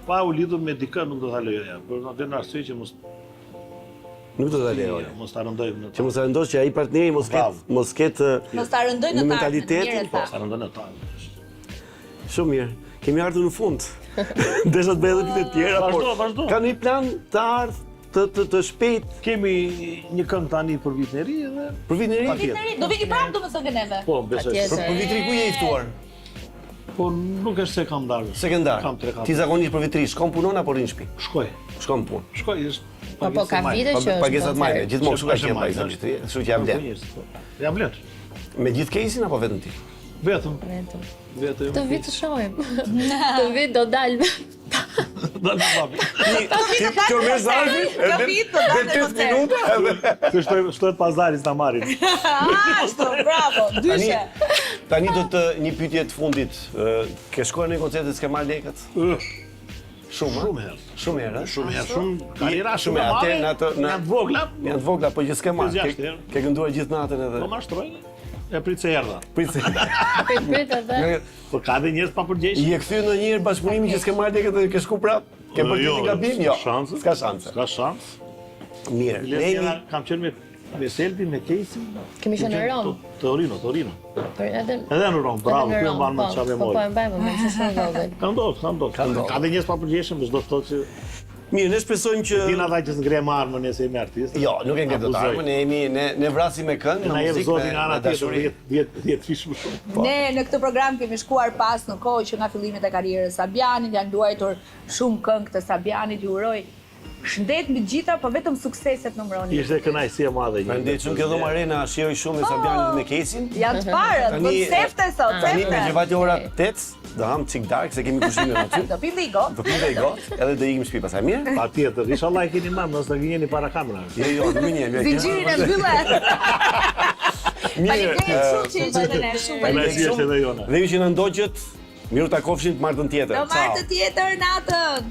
S4: pa u lidhur me dikë nuk do ta lejoja. Për atë arsye që
S2: nuk do ta lejoj.
S4: mos ta rëndojmë në
S2: Që mos e vendos që ai partneri mos
S4: Bravo.
S2: ketë
S3: Mos ta rëndoj në
S2: në
S3: tarmën,
S2: mentalitetin,
S3: mirë e
S2: po,
S3: tha.
S4: ta rëndojmë në ta.
S2: shumë mirë. Kemi ardhur në fund. Desha të bëj edhe pyetje tjera,
S4: Vazhdo, vazhdo.
S2: Ka një plan të ardh të shpejt
S4: Kemi një këngë tani për vitin e ri edhe
S2: për vitin e ri?
S4: Patjetër.
S3: Do vini prapë domethënë ke neve.
S4: po besoj.
S5: Patjetër.
S2: Për vitin ku je i ftuar?
S4: Po nuk është se kam dalë.
S2: Sekondar.
S4: Kam 3-4.
S2: Ti zakonisht për vitri shkon punon apo rrin në shtëpi?
S4: Shkoj.
S2: Shkon punë.
S4: Shkoj është.
S5: Po ka vite që është.
S2: Pagesat majle,
S5: koncert.
S2: gjithmonë kështu ka
S4: Është
S2: qenë
S4: majle,
S2: pajisat vitri, kështu që jam bler.
S4: Jam bler.
S2: Me gjithë kesin apo vetëm ti?
S4: Vetëm.
S5: Vetëm.
S4: Vetëm.
S5: Të vit të shohim. Të vit do dal.
S4: Dalë me babi.
S2: Ti kjo me zarfi?
S3: Kjo vit do dalë në
S2: 8
S3: koncert.
S2: minuta edhe.
S4: Se shtohet pazarit ta marrin.
S3: Ashtu, bravo, dyshe.
S2: Tani do të një pyetje të fundit. Ke shkuar në koncerte s'ke marrë lekët? Shumë,
S4: Shumë herë.
S2: Shumë herë, ëh?
S4: Shumë herë, shumë karriera
S2: Shumë
S4: shumë e
S2: herë,
S4: madhe.
S2: atë në atë në
S4: Janë të vogla.
S2: janë të vogla, po që s'ke marrë.
S4: 26 herë.
S2: Ke kënduar gjithë natën edhe.
S4: Po mashtroj. E prit se erdha.
S2: Prit se.
S5: Prit edhe.
S4: Po ka dhe njerëz pa përgjegjësi.
S2: I e kthy ndonjëherë bashkëpunimin që s'ke marrë lekët dhe ke shku prap? Ke bërë
S4: Jo,
S2: ti gabim? Jo.
S4: shanse.
S2: S'ka shanse.
S4: Ka shans.
S2: Mirë. Ne jemi
S4: Kam qenë me Selbi, me Kesi.
S5: Kemi qenë në Rom.
S4: Torino.
S5: Për edhe
S4: Edhe në Rom, bravo,
S5: edhe
S4: ku
S5: në
S4: e
S5: Rom,
S4: mban me
S5: po,
S4: çfarë
S5: po
S4: mori.
S5: e mbajmë, më është shumë vogël.
S4: Ka ndodhur. Ka dhe njerëz pa përgjegjësim, çdo të thotë që
S2: Mirë, ne shpresojmë që
S4: din ata që s'ngre armën nëse jemi artist.
S2: Jo, nuk e ngjet dot armën, ne jemi ne vrasim me këngë, me
S4: Na jep
S2: muzikë,
S4: zoti nga ana
S2: me
S4: tjetër
S2: dashuri.
S4: 10 fish më shumë.
S3: Ne në këtë program kemi shkuar pas në kohë që nga fillimet e karrierës së Sabianit, janë luajtur shumë këngë të Sabianit, ju uroj shëndet mbi gjitha, po vetëm sukseset numëroni.
S4: Ishte kënaqësi e madhe.
S2: Prandaj shumë kjo dhom arena shijoj shumë me Sabianin dhe me Kesin.
S3: Janë të parët, po
S2: Tani-
S3: sefte sot,
S2: Tani me
S3: sefte.
S2: gjevati ora 8, do ham çik dark se kemi pushime aty.
S3: Do pim dhe i go.
S2: Do pinte i got, edhe do ikim në shtëpi pastaj mirë.
S4: Patjetër, inshallah e keni mam, nëse vini para kamerave.
S2: Jo, nuk më njeh.
S3: Zinxhirin e mbyllet. Faleminderit
S2: Mirë.
S3: shumë që ishte ne, shumë
S4: Kënaqësi
S3: faleminderit.
S4: është edhe jona.
S2: Dhe ju që na ndoqët, miru takofshin të martën tjetër.
S3: Do marrë të tjetër natën.